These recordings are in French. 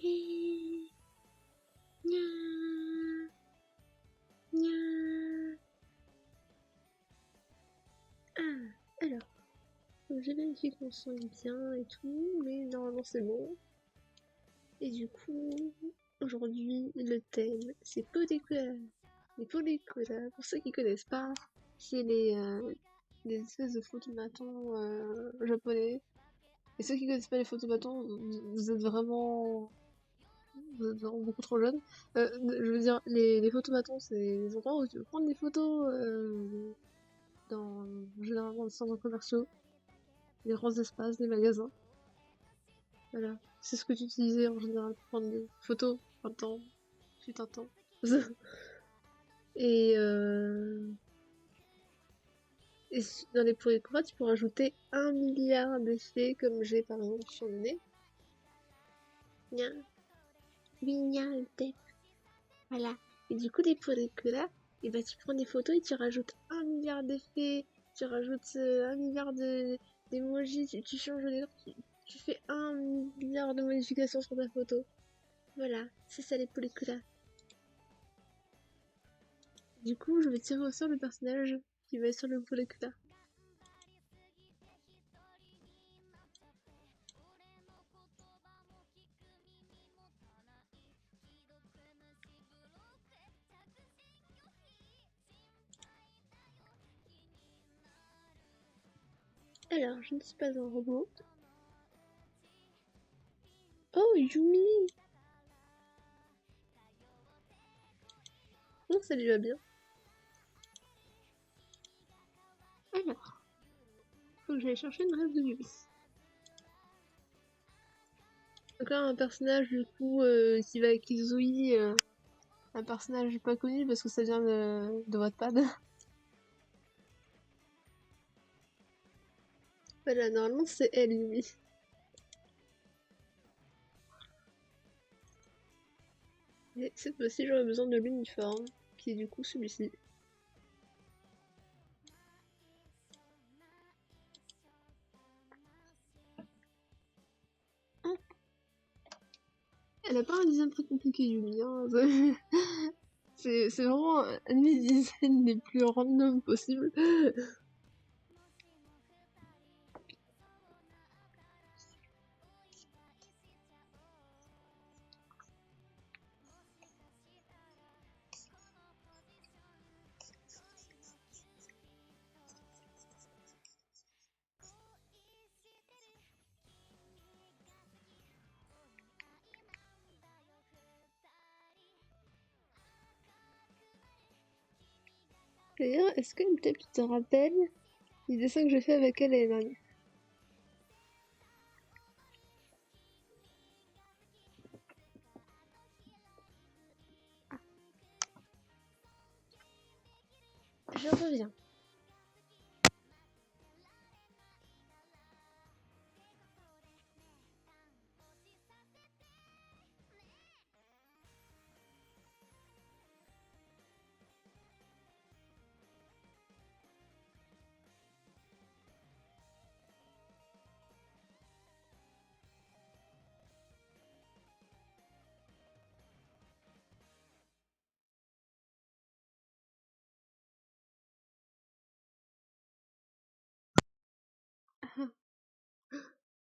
Hé, gna, gna. Ah, alors, j'ai vérifié qu'on sent bien et tout, mais normalement c'est bon. Et du coup, aujourd'hui, le thème, c'est Podécola. Les Podécola, pour ceux qui connaissent pas, c'est les espèces de photomatons japonais. Et ceux qui connaissent pas les photomatons, vous êtes vraiment beaucoup trop jeune. Je veux dire, les photomatons, c'est les endroits où tu peux prendre des photos dans généralement les centres commerciaux, les grands espaces, les magasins. Voilà. C'est ce que tu utilisais en général pour prendre des photos un temps, fut un temps. Et, dans les polychroma, tu peux rajouter 1 milliard d'effets comme j'ai par exemple sur le nez. Nya, 8 milliards d'effets. Voilà. Et du coup, les polychroma, et bah, tu prends des photos et tu rajoutes 1 milliard d'effets, tu rajoutes 1 milliard d'emojis, tu changes les ordres, tu fais 1 milliard de modifications sur ta photo. Voilà, c'est ça les polychroma. Du coup, je vais tirer au sort le personnage qui va être sur le polychroma. Alors, je ne suis pas un robot. Oh, Yumi! Non, ça lui va bien. Alors, faut que j'aille chercher une rêve de Yumi. Encore un personnage du coup qui va avec Izui, un personnage pas connu parce que ça vient de Wattpad. Voilà, normalement c'est elle, Yumi. Et cette fois-ci j'aurais besoin de l'uniforme, qui est du coup celui-ci. Elle a pas un design très compliqué, Yumi, hein. C'est vraiment un des designs les plus random possibles. D'ailleurs, est-ce que peut-être tu te rappelles les dessins que j'ai fait avec elle l'année dernière? Je reviens.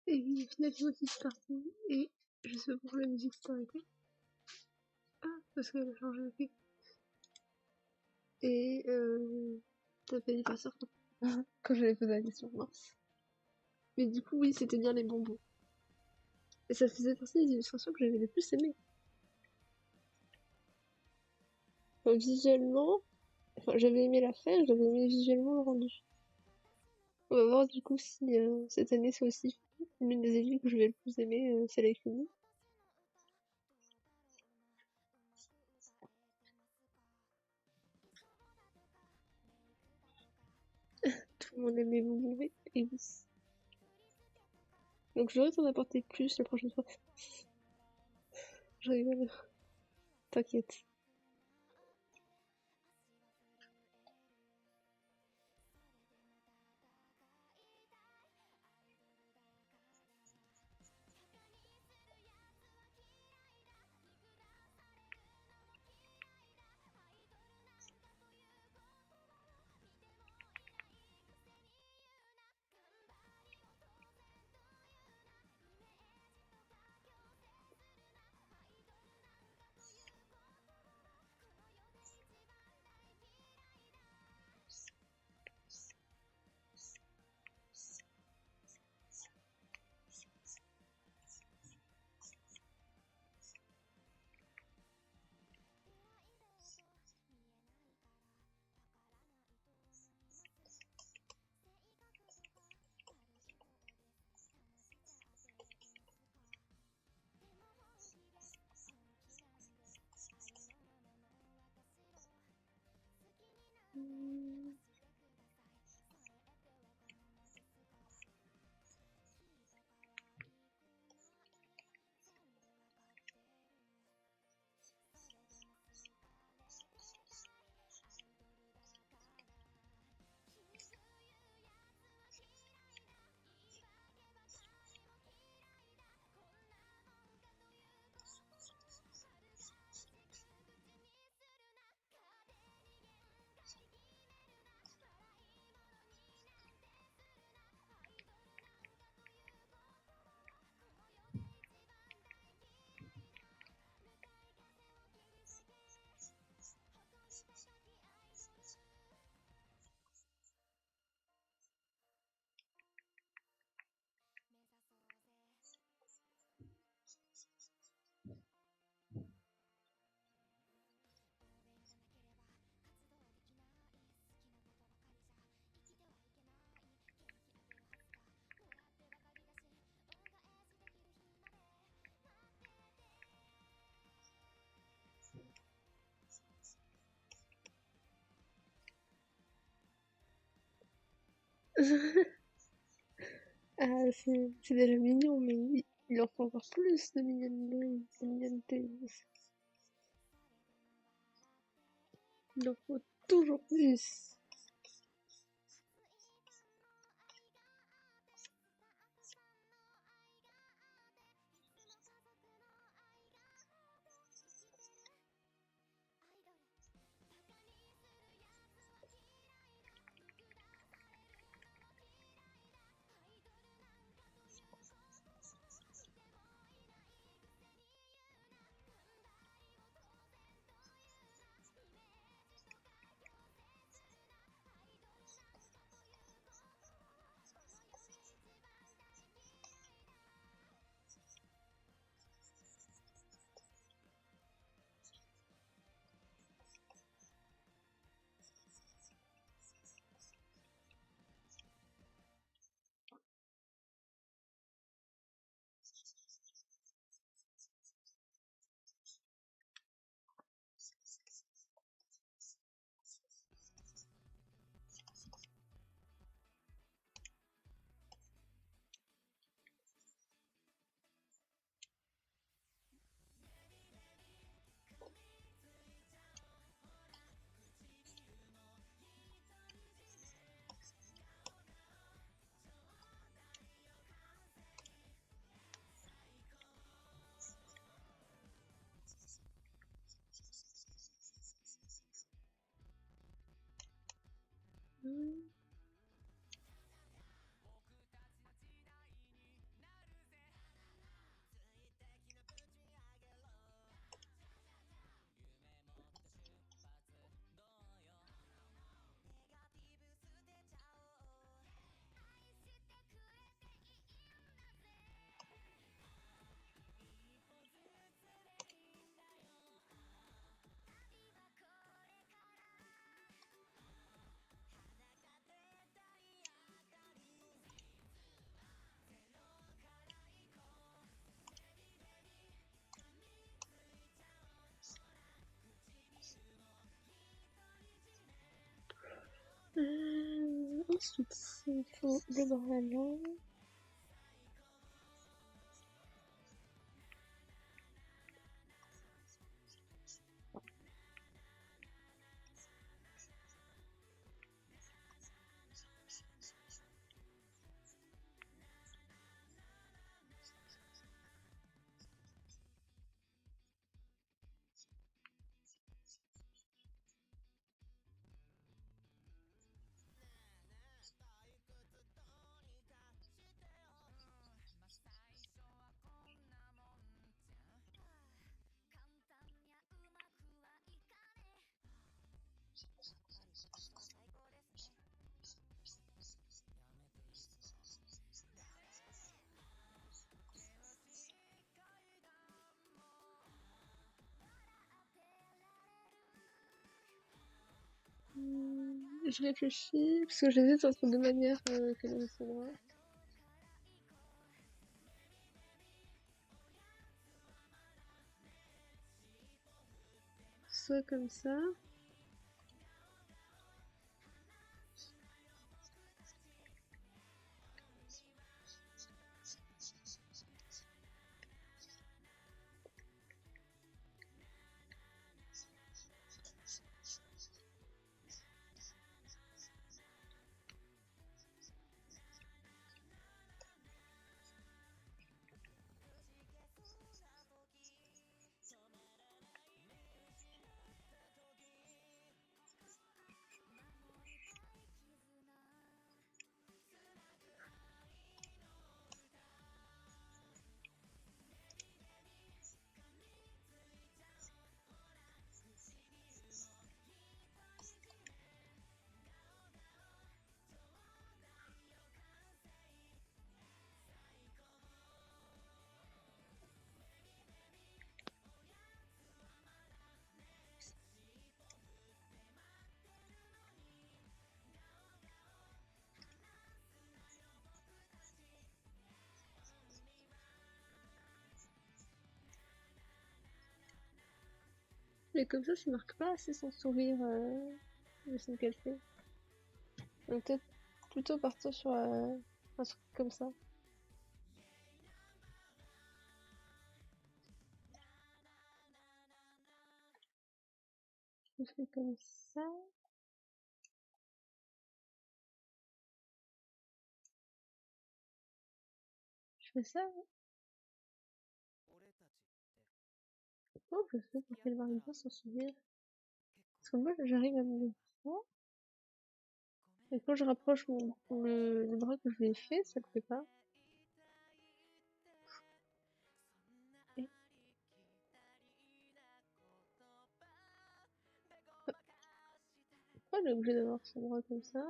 Et oui, finalement c'est parti. Et je sais pas pourquoi la musique s'est arrêtée. Ah, parce qu'elle a changé de clip. Et t'as failli partir quand j'avais posé la question, mince. Mais du coup, oui, c'était bien les bonbons. Et ça faisait partie des illustrations que j'avais le plus aimées. Enfin, visuellement, enfin, j'avais aimé la faire, j'avais aimé visuellement le rendu. On va voir du coup si cette année c'est aussi l'une des études que je vais le plus aimer, c'est la Kuni. Tout le monde aime les bonbons, et oui. Donc je devrais t'en apporter plus la prochaine fois. Je rigole, t'inquiète. Ah, c'est déjà mignon, mais il en faut encore plus de mignonneté. Il en faut toujours plus. Hmm. Ensuite, il faut le bras. Je réfléchis, parce que j'hésite entre deux manières que l'on saura. Soit comme ça. Mais comme ça marque pas assez son sourire, le son qu'elle fait. Donc peut-être plutôt partir sur un truc comme ça. Je fais comme ça. Je fais ça. Comment je fais pour qu'elle m'arrive pas sans souvenir? Parce que moi, j'arrive à me le voir. Et quand je rapproche le bras que je lui ai fait, ça le fait pas. Et pourquoi elle est obligée d'avoir son bras comme ça?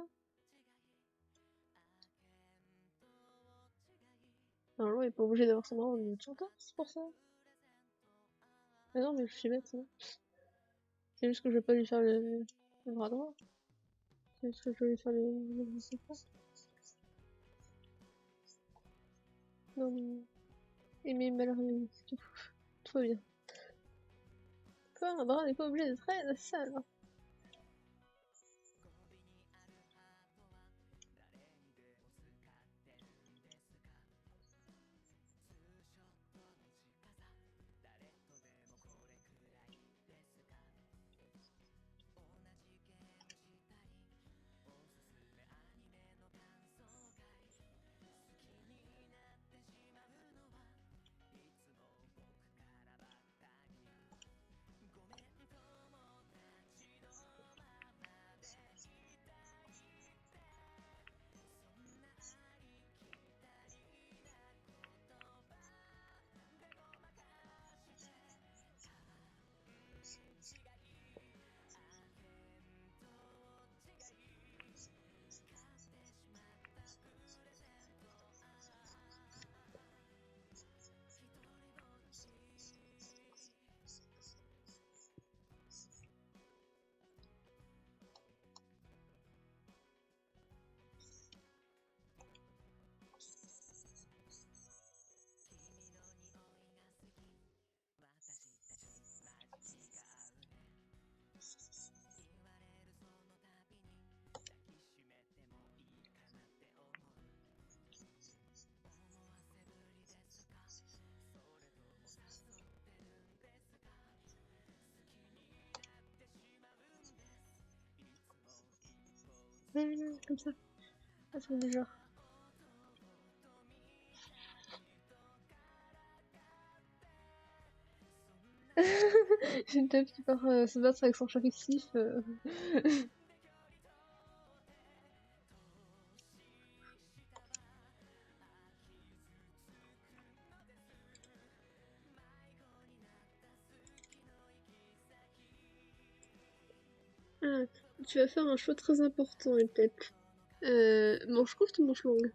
Normalement, elle est pas obligée d'avoir son bras en mode chanteur, c'est pour ça. Mais non, mais je suis bête, hein. C'est juste que je vais pas lui faire le bras droit. C'est juste que je vais lui faire je sais pas. Non, mais... Aimer mal réalisé, c'est tout. Tout va bien. Quoi, un bras n'est pas obligé d'être ça, alors. Comme ça. Ah, c'est du genre. J'ai une teuf qui part se battre avec son chat fictif. Ah, tu vas faire un choix très important, peut-être. Manche courte ou manche longue?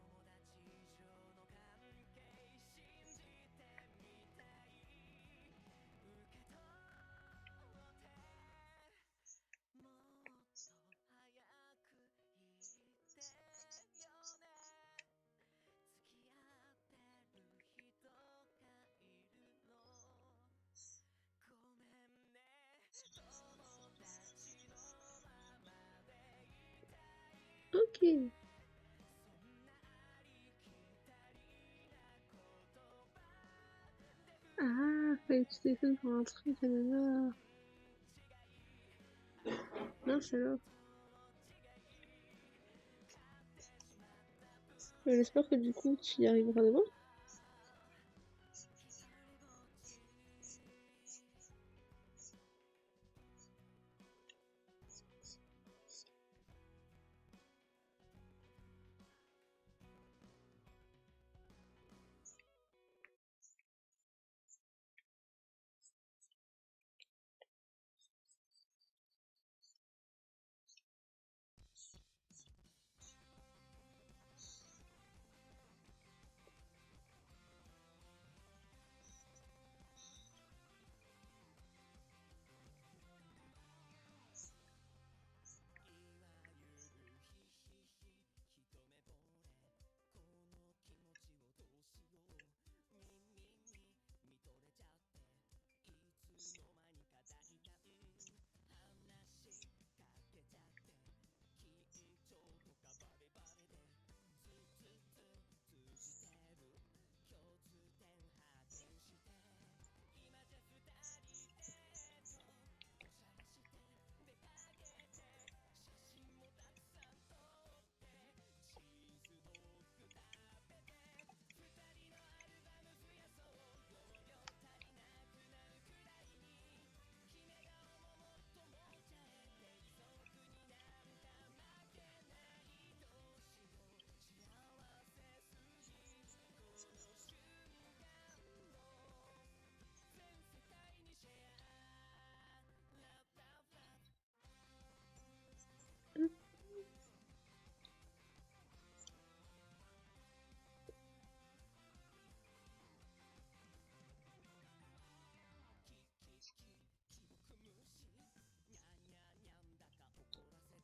Ok. Ah, fallait que tu téléphones pour un truc, nanana. Mince alors. J'espère que du coup tu y arriveras demain.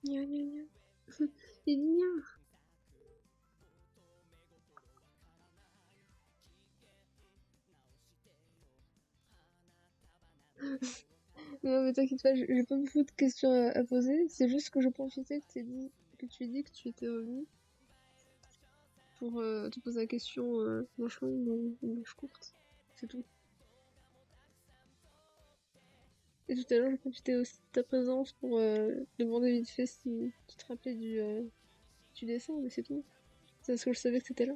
Gna gna gna. Il ignore. Non mais t'inquiète pas, j'ai pas beaucoup de questions à poser. C'est juste que je profitais que tu aies dit que tu étais revenu pour te poser la question machin dans une bouche courte. C'est tout. Et tout à l'heure, j'ai profité aussi de ta présence pour demander vite fait si tu te rappelais du dessin, mais c'est tout. C'est parce que je savais que t'étais là.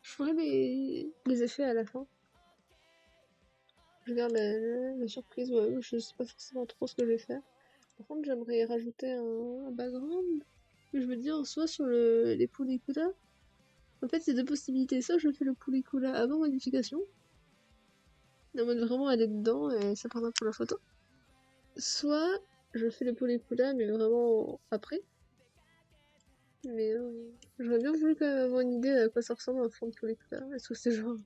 Je ferai les effets à la fin. Je garde la surprise, ouais, je sais pas forcément trop ce que je vais faire. Par contre, j'aimerais rajouter un background. Mais je me dis en soi sur les Poulicula. En fait, c'est deux possibilités. Soit je fais le Poulicula avant modification, en mode vraiment aller dedans et ça prendra pour la photo. Soit je fais le Poulicula mais vraiment après. Mais j'aurais bien voulu quand même avoir une idée à quoi ça ressemble un fond de Poulicula. Est-ce que c'est genre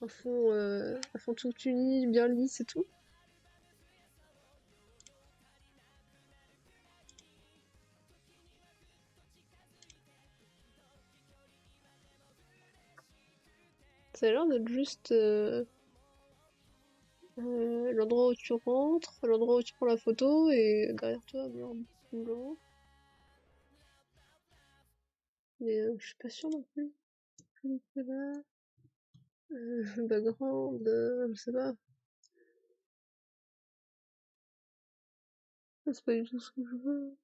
un fond tout uni, bien lisse et tout? Ça a l'air d'être juste l'endroit où tu rentres, l'endroit où tu prends la photo et derrière toi, blanc. Mais je suis pas sûre non plus. Là, background, je sais pas. C'est pas du tout ce que je veux.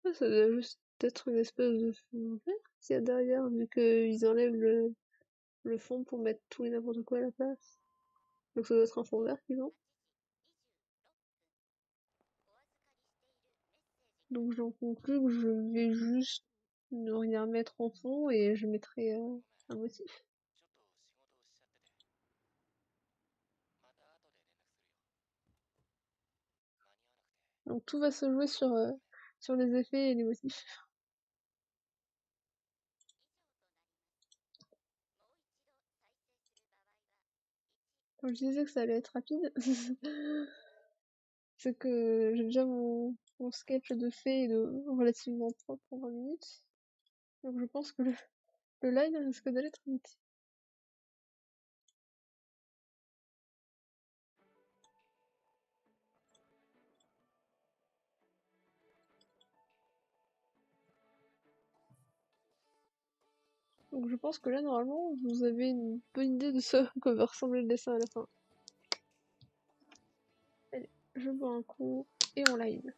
Ouais, ça doit juste être une espèce de fond vert qu'il y a derrière, vu qu'ils enlèvent le fond pour mettre tout et n'importe quoi à la place. Donc ça doit être un fond vert qu'ils ont. Donc j'en conclus que je vais juste ne rien mettre en fond et je mettrai un motif. Donc tout va se jouer sur les effets et les motifs. Quand je disais que ça allait être rapide, c'est que j'ai déjà mon sketch de fait de relativement propre pour 20 minutes. Donc je pense que le live risque d'aller très vite. Donc je pense que là, normalement, vous avez une bonne idée de ce que va ressembler le dessin à la fin. Allez, je bois un coup et on live.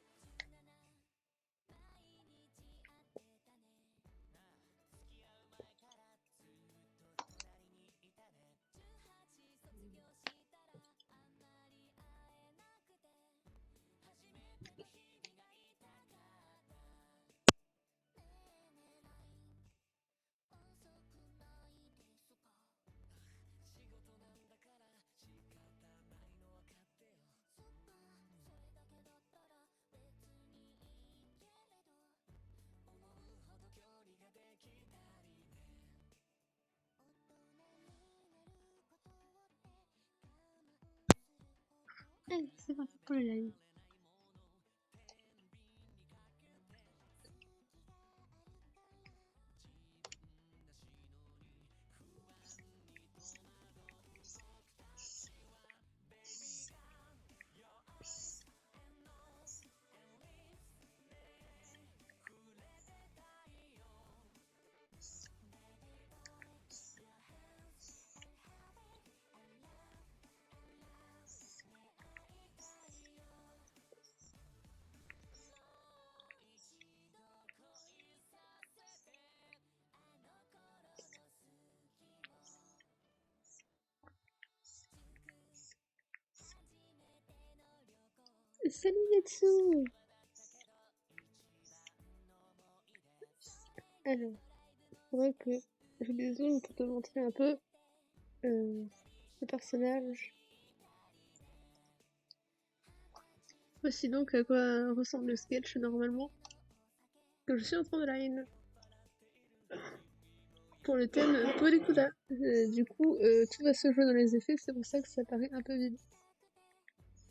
Allez, c'est parti pour le live. Salut Yatsu. Alors, faudrait que je des zooms pour te montrer un peu le personnage. Voici donc à quoi ressemble le sketch normalement, que je suis en train de line. Pour le thème Pellicula. Du coup, tout va se jouer dans les effets, c'est pour ça que ça paraît un peu vide.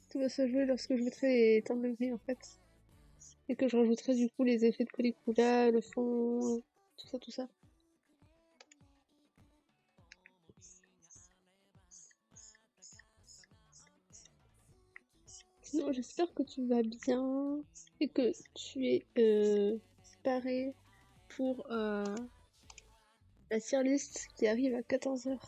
Tout va se jouer lorsque je mettrai les temps de gris en fait. Et que je rajouterai du coup les effets de pellicula, le fond, tout ça, tout ça. Sinon, j'espère que tu vas bien et que tu es préparé pour la tier list qui arrive à 14h.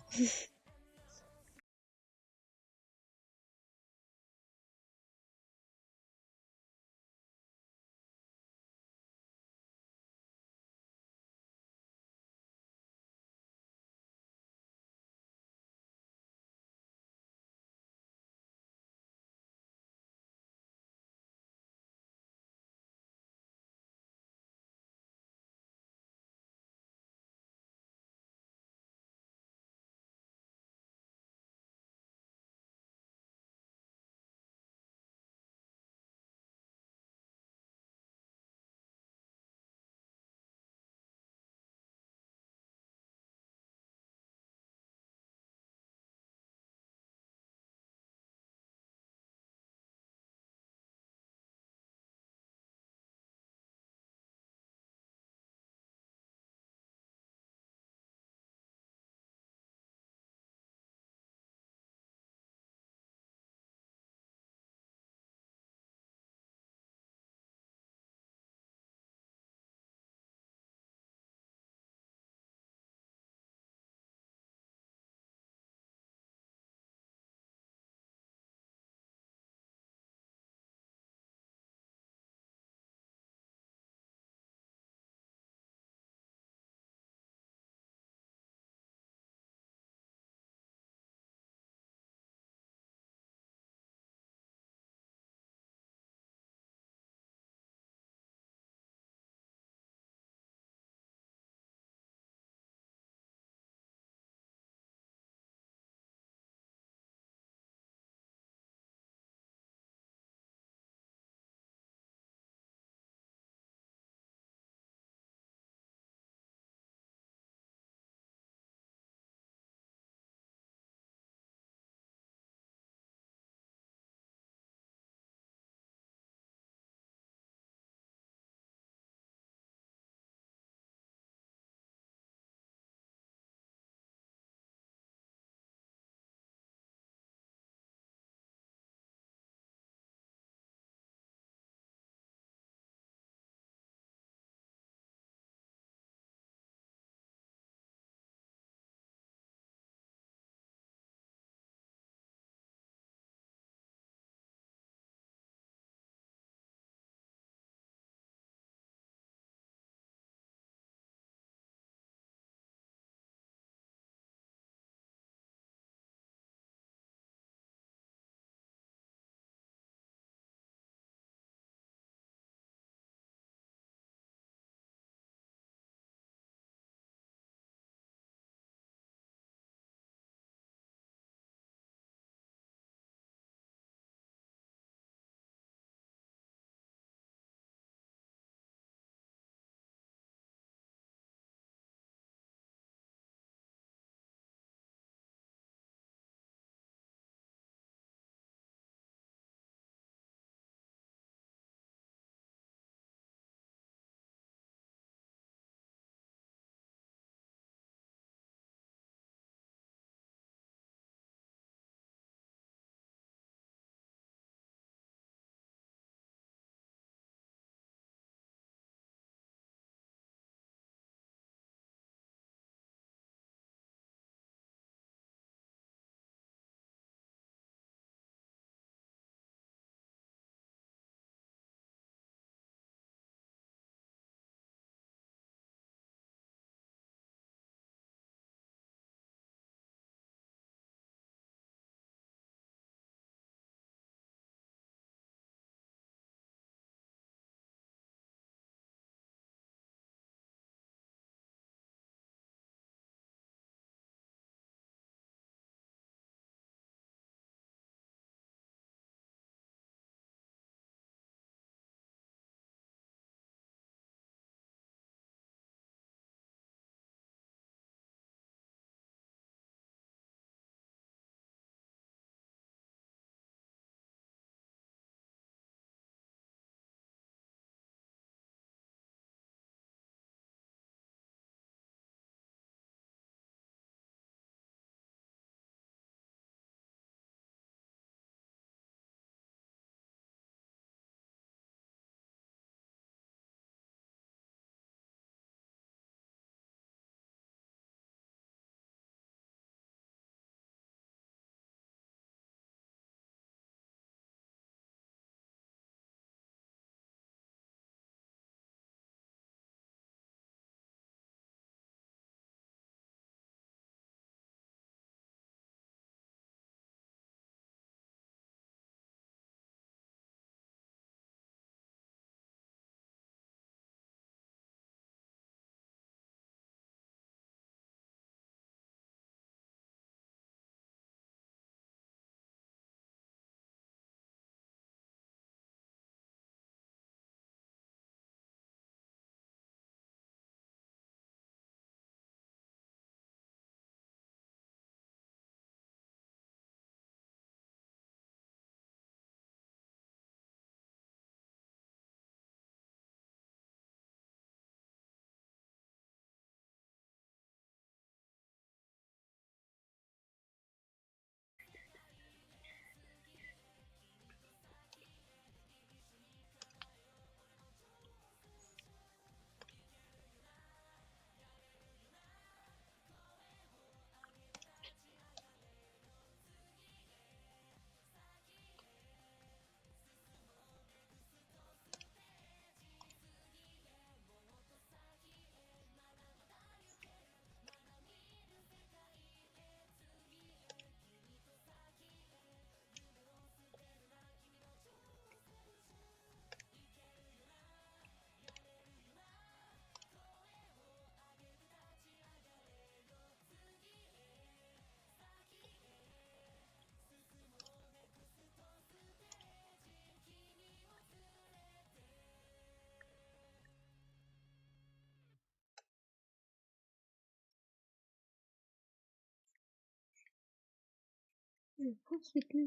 Ensuite les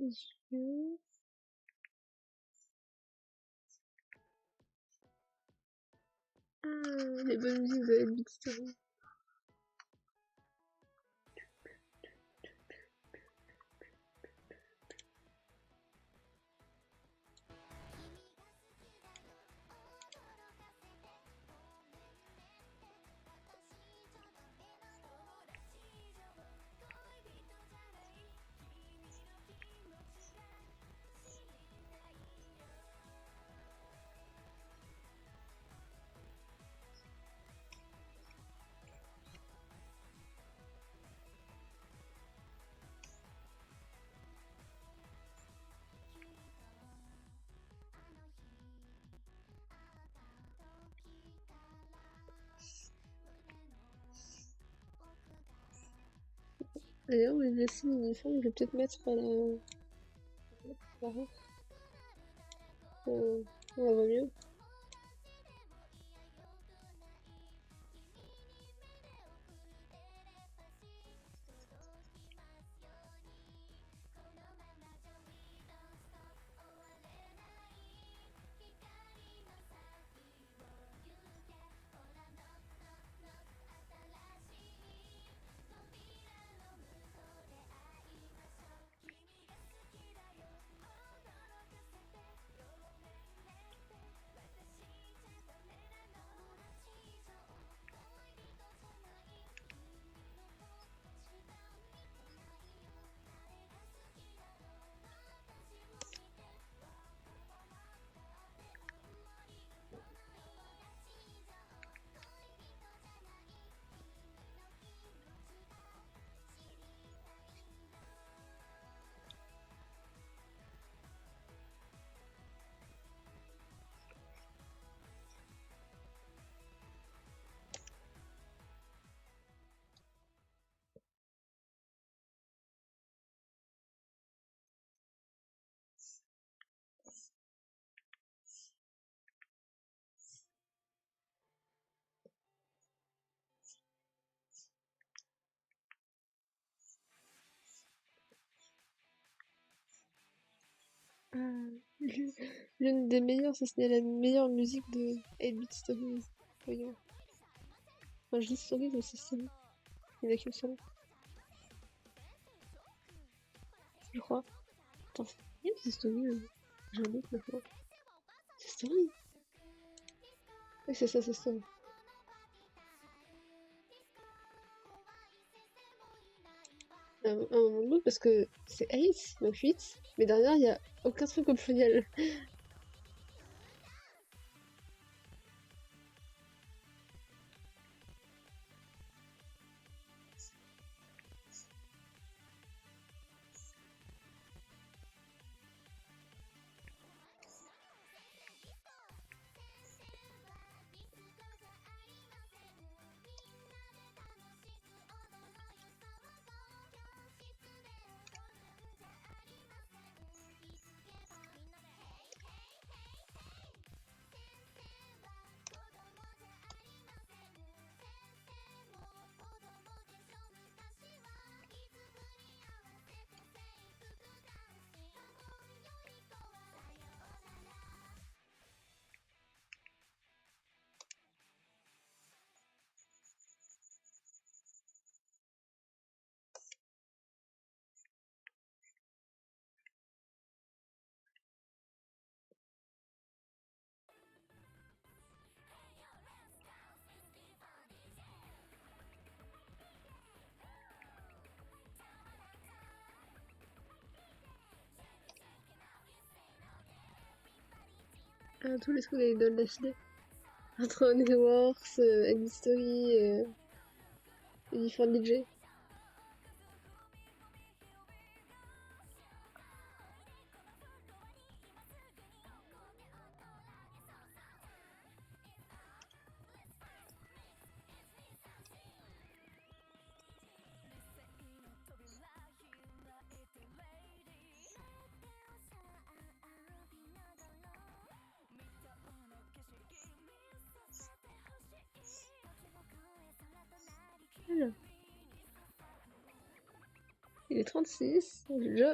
yeux. Ah, les bonnes musiques de Headbeat Story. D'ailleurs, les dessins uniformes, je vais peut-être mettre la ref. On la voit mieux. L'une des meilleures, si ce n'est la meilleure musique de 8-Bit Stories. Voyons. Enfin, je dis Stories, mais c'est Stories. Il n'y en a qu'une seule. Je crois. Attends, c'est Stories. J'ai un doute maintenant. C'est Stories. Oui, c'est ça, c'est Stories. Un doute parce que c'est 8, donc 8, mais derrière, il n'y a aucun truc au pluriel. Tous les trucs avec Don HD. Entre Hungry Wars, End Story et différents DJ. Alors. Il est 36, j'ai déjà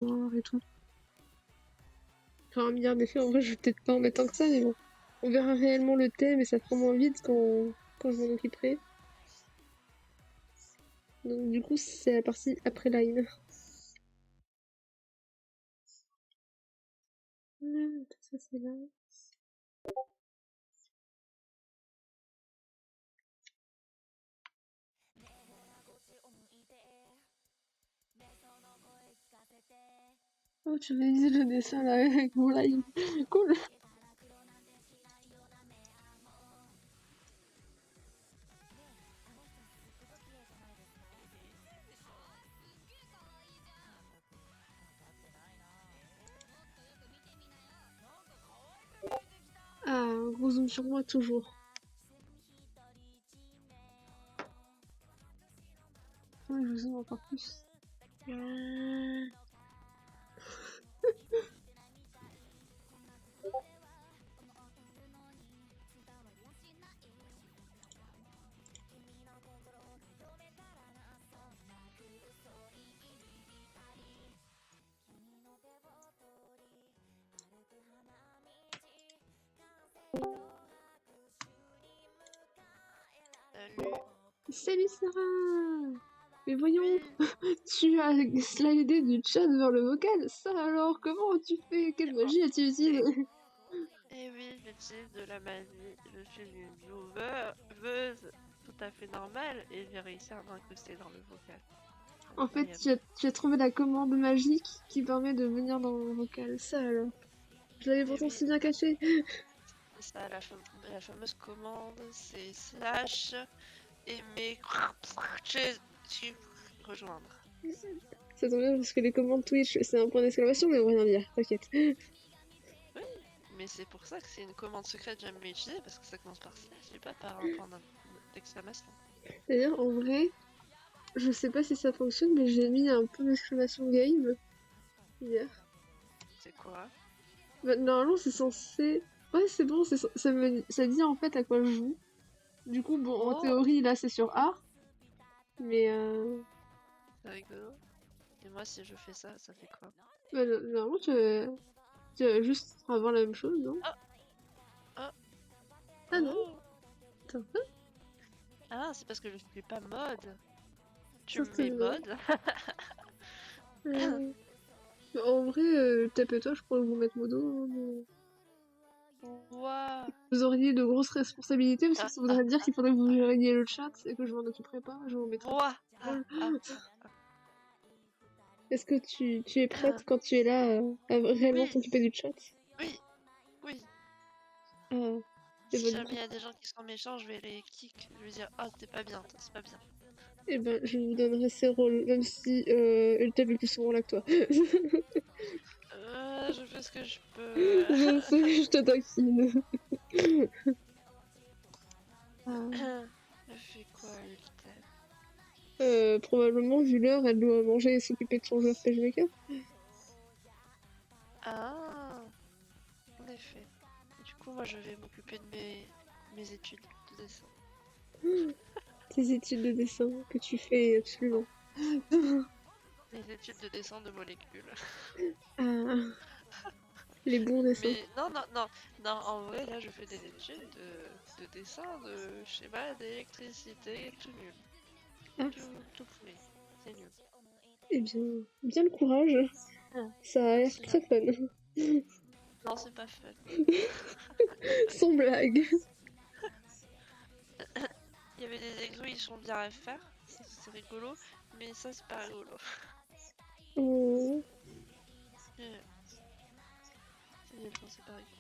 noir et tout. Enfin, un milliard d'effets, en vrai, je vais peut-être pas en mettre tant que ça, mais bon. On verra réellement le thème et ça prend moins vite quand je m'en occuperai. Donc, du coup, c'est la partie après line. Ça, c'est là. Oh, tu réalises le dessin là avec mon live. Cool. Ah, un gros zoom sur moi toujours. Ouais, je zoome encore plus. Salut Sarah. Mais voyons, tu as slidé du chat vers le vocal. Ça alors, comment tu fais? Quelle magie as-tu utilisée? Et oui, j'utilise de la magie. Je suis une joueuse tout à fait normale et j'ai réussi à m'incruster dans le vocal. En fait, Incroyable. tu as trouvé la commande magique qui permet de venir dans le vocal. Ça alors. Je l'avais Et pourtant oui, si bien caché. c'est ça, la fameuse commande, c'est slash aimer rejoindre. Ça tombe bien parce que les commandes Twitch, c'est un point d'exclamation, mais on va rien dire, t'inquiète. Oui, mais c'est pour ça que c'est une commande secrète jamais utilisée parce que ça commence par slash et pas par un point d'exclamation. D'ailleurs, en vrai, je sais pas si ça fonctionne, mais j'ai mis un point d'exclamation game hier. C'est quoi? Bah, normalement, c'est censé. Ouais, c'est bon, ça dit en fait à quoi je joue. Du coup, bon, en Oh, théorie, là, c'est sur A, mais c'est rigolo. Et moi, si je fais ça, ça fait quoi? bah, normalement, tu vas juste avoir la même chose, non? Oh, oh, Ah non? oh. Attends, Ah, c'est parce que je suis pas mode. Tu me mets certainement. mode? Euh, En vrai, tapez-toi, je pourrais vous mettre modo, hein, mais Ouah. vous auriez de grosses responsabilités parce que Ah, ça ah, voudrait dire ah, qu'il faudrait que vous ah. gériez le chat et que je m'en occuperai pas, je vous mettrai Ouah. Ah, drôle. ah, Est-ce que tu es ah. prête quand tu es là à réellement Oui, t'occuper du chat? oui, oui. Ah, c'est Si bon, du jamais coup. il y a des gens qui sont méchants, je vais les kick. Je vais dire, oh, t'es pas bien, toi, c'est pas bien. Eh ben, je vous donnerai ces rôles, même si elle tape le plus souvent là que toi. Je fais ce que je peux. Je sais, je te taquine. Ah. Je fais quoi, Ultel? Probablement, vu l'heure, elle doit manger et s'occuper de son joueur PageMaker. Ah, en effet. Du coup, moi, je vais m'occuper de mes études de dessin. Tes études de dessin que tu fais absolument. Les études de dessin de molécules. Ah, les bons dessins. Mais non, non, non, non, en vrai, là, je fais des études de dessin, de schéma d'électricité, tout nul. Ah, Tout pourri. C'est nul. eh bien, bien le courage. Ça a l'air Merci. très fun. Non, c'est pas fun. Sans blague. Il y avait des exos, ils sont bien à faire. Ça, c'est rigolo. Mais ça, c'est pas rigolo. Oh. Euh, C'est nul quand c'est pas rigolo.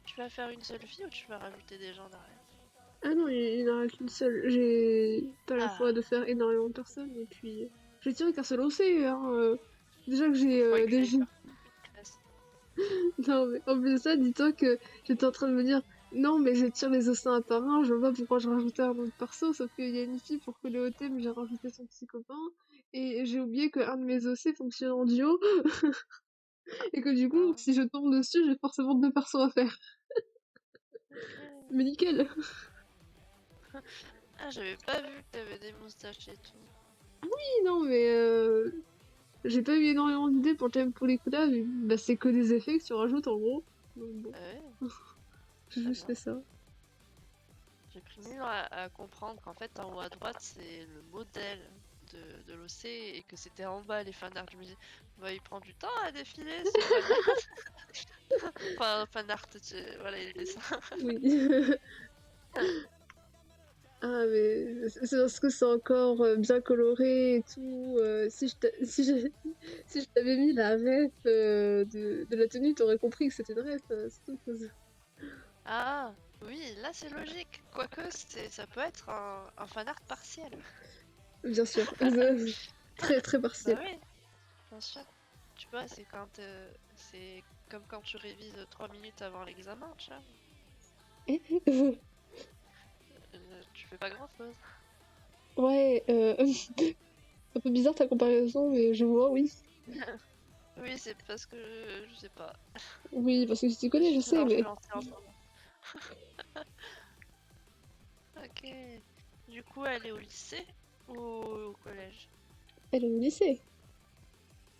Tu vas faire une seule fille ou tu vas rajouter des gens derrière? Ah non, il n'y en aura qu'une seule. J'ai pas la foi Ah, de faire énormément de personnes. Et puis, j'ai tiré qu'un seul OC. Hein. Déjà que j'ai moi, que j'allais déjà. faire une classe. Non, mais en plus de ça, dis-toi que j'étais en train de me dire non, mais je tire les OC un par un. Je vois pas pourquoi je rajoutais un autre perso. Sauf qu'il y a une fille pour coller au thème, j'ai rajouté son petit copain. Et j'ai oublié qu'un de mes OC fonctionne en duo. Et que du coup, Ah, si je tombe dessus, j'ai forcément deux persos à faire. ok. Mais nickel! Ah, j'avais pas vu que t'avais des moustaches et tout. Oui, non, mais j'ai pas eu énormément d'idées pour le thème Polycula, mais bah, c'est que des effets que tu rajoutes en gros. Donc bon, Ouais, j'ai très juste fait bien. ça. J'ai pris 1000 ans à comprendre qu'en fait, en haut à droite, c'est le modèle de l'OC et que c'était en bas les fanarts. Je me dis, bah, il prend du temps à défiler ce fanart. Enfin, fanart, voilà, les dessins. Oui. Ah, mais c'est parce que c'est encore bien coloré et tout. Si je t'avais mis la ref de la tenue, t'aurais compris que c'était une ref. C'est tout. Ah, oui, là c'est logique. Quoique, ça peut être un fanart partiel. Bien sûr. Très, très Bah partiel. oui, bien sûr. Tu vois, c'est comme quand tu révises 3 minutes avant l'examen, tu vois. Tu fais pas grand chose. Ouais, un peu bizarre ta comparaison, mais je vois, oui. Oui, c'est parce que je sais pas. Oui, parce que si tu Je connais, je suis sais, mais influencée en ce moment. Ok. Du coup, elle est au lycée ou au collège? elle est au lycée.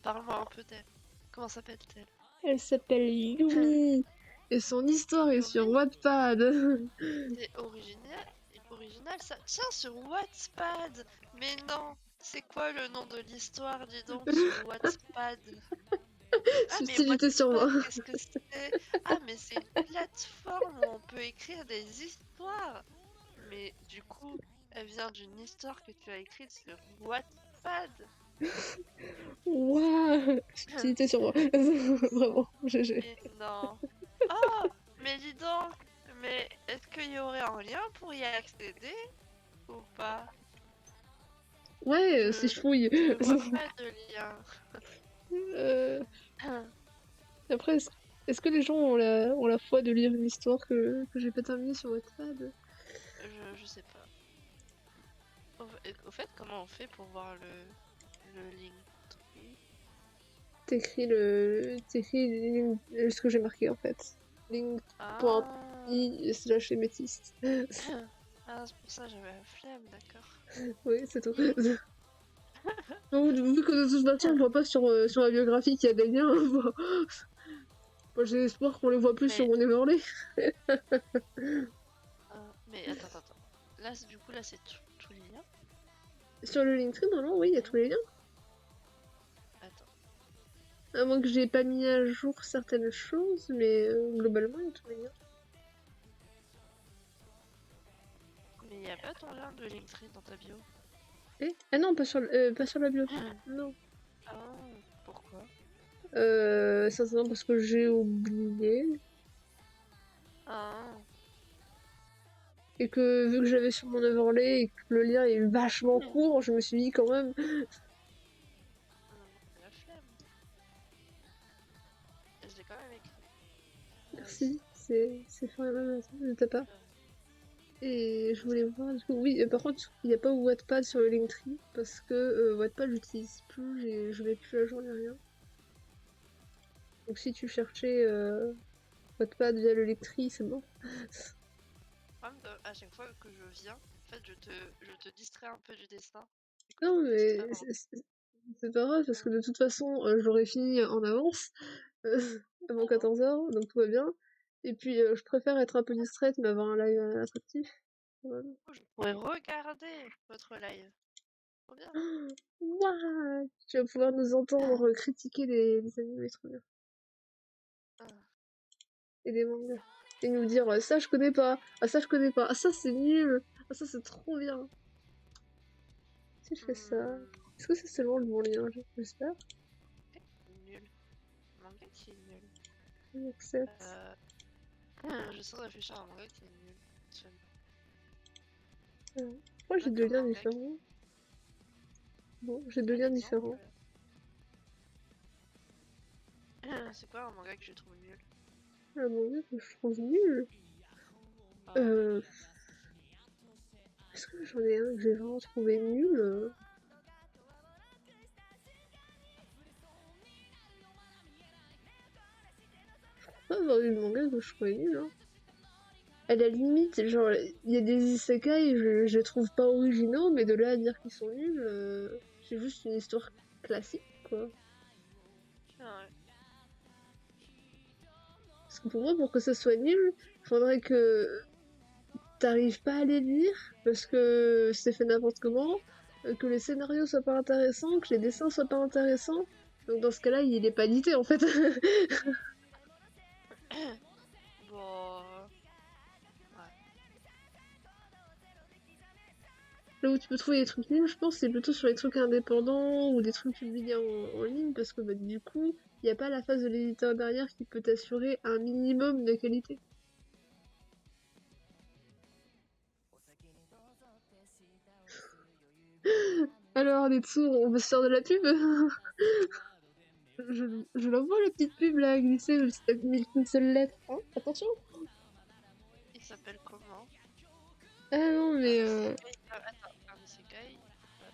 Parle-moi un peu d'elle. Comment s'appelle-t-elle? Elle s'appelle Yumi. Et son histoire est sur Yumi? Wattpad. C'est original ça. Tiens, sur Wattpad! Mais non! C'est quoi le nom de l'histoire, dis donc, sur Wattpad? Ah, mais Subtilité sur moi. Wattpad, qu'est-ce que c'est? Ah, mais c'est une plateforme où on peut écrire des histoires! Mais du coup, elle vient d'une histoire que tu as écrite sur Wattpad! Waouh, subtilité sur moi. Vraiment, GG. Mais non! Oh! Mais dis donc! Mais est-ce qu'il y aurait un lien pour y accéder ou pas? Ouais, c'est Je, chouille. je ne vois pas de lien. Euh, Après, est-ce que les gens ont la foi de lire une histoire que j'ai pas terminée sur Wattpad? Je sais pas. Au fait, comment on fait pour voir le link? T'écris ce que j'ai marqué en fait. Ah, Link.i/métiste. ah c'est pour ça que j'avais la flemme, d'accord. Oui, c'est tout. Donc, vu que de toute façon, on voit pas sur la biographie qu'il y a des liens, moi, j'ai espoir qu'on les voit plus sur Mais, mon Everlay. mais attends. Là, du coup, là, c'est tout les liens. Sur le Linktree, normalement, oui, il y a tous les liens. Attends. À moins que j'ai pas mis à jour certaines choses, mais globalement, il y a tous les liens. Mais il n'y a pas ton lien de Linktree dans ta bio. Ah non, pas sur la bio. Non. Ah, pourquoi? Certainement parce que j'ai oublié. Ah, Et que vu que j'avais sur mon overlay et que le lien est vachement court, je me suis dit quand même. j'ai la flemme. Je l'ai quand même écrit. Merci, c'est fort aimable de ta part. Et je voulais voir du coup, oui, par contre, il n'y a pas Wattpad sur le Linktree parce que Wattpad j'utilise plus, je mets plus à jour ni rien. Donc si tu cherchais Wattpad via le Linktree, c'est bon. À chaque fois que je viens, en fait, je te distrais un peu du dessin. Du coup, je Non, me distrais mais pendant. c'est pas grave parce que de toute façon, j'aurais fini en avance avant 14h, donc tout va bien. Et puis, je préfère être un peu distraite mais avoir un live attractif. Voilà. Je pourrais regarder votre live. Trop bien. Ouah, tu vas pouvoir nous entendre critiquer des animés trop bien. Ah. Et des mangas. Et nous dire ça je connais pas, ah ça je connais pas, ah ça c'est nul, ah ça c'est trop bien. Si je fais ça, est-ce que c'est seulement le bon lien? J'espère. Nul. Manga qui est nul. J'accepte. Je sens réfléchir à un manga qui est nul. Moi j'ai Pas deux comme liens manga qui. différents. Bon, j'ai deux Un liens exemple. différents. C'est quoi un manga que je trouve nul? Un manga que je trouve nul. Ah, Euh... Est-ce que j'en ai un que j'ai vraiment trouvé nul? Pas avoir eu de manga que je trouvais nul, hein. À la limite, genre, il y a des isekai, je les trouve pas originaux, mais de là à dire qu'ils sont nuls, c'est juste une histoire classique. quoi. Ah ouais. Parce que pour moi, pour que ça soit nul, faudrait que t'arrives pas à les lire, parce que c'est fait n'importe comment, que les scénarios soient pas intéressants, que les dessins soient pas intéressants. Donc dans ce cas-là, il est pas édité en fait. Bon. Ouais. Là où tu peux trouver des trucs nuls, je pense, c'est plutôt sur les trucs indépendants ou des trucs publiés en ligne, parce que bah, du coup, il n'y a pas la phase de l'éditeur derrière qui peut t'assurer un minimum de qualité. Alors, Netsu, on veut se faire de la pub? Je la vois la petite pub là glisser, je sais pas mis qu'une seule lettre. Hein, attention! Il s'appelle comment? Ah non, Un mais isekai. Attends, un isekai.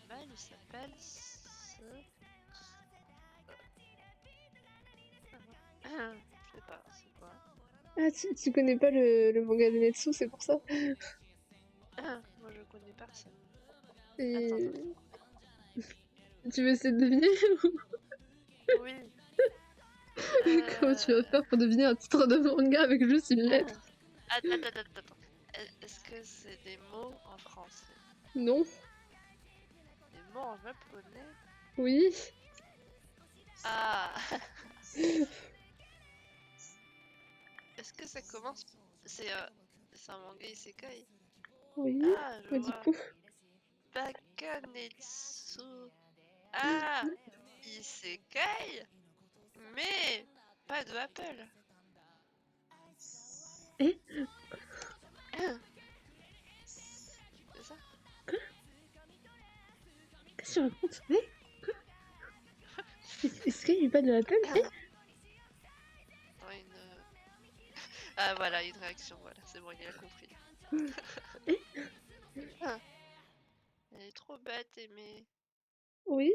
Pas mal, il s'appelle. Je sais pas, c'est quoi? Ah, tu connais pas le manga de Netsu, c'est pour ça. Moi je connais personne. Attends, Et attends. tu veux essayer de deviner? Oui. Comment tu vas faire pour deviner un titre de manga avec juste une lettre? Attends, attends, attends, attends. Est-ce que c'est des mots en français? Non? Des mots en japonais? Oui? Ah! Est-ce que ça commence? C'est un manga isekai? Oui? Ah, je Bah, du vois. coup. Bakanetsu. Ah! Isekai? Mais pas de Apple. Eh? C'est ça? Qu'est-ce que tu racontes? Eh? Est-ce qu'il n'y a pas de Apple? Eh? Dans une... Ah voilà, une réaction, voilà, c'est bon, il a compris. Eh? Elle est trop bête, Aimée. Oui?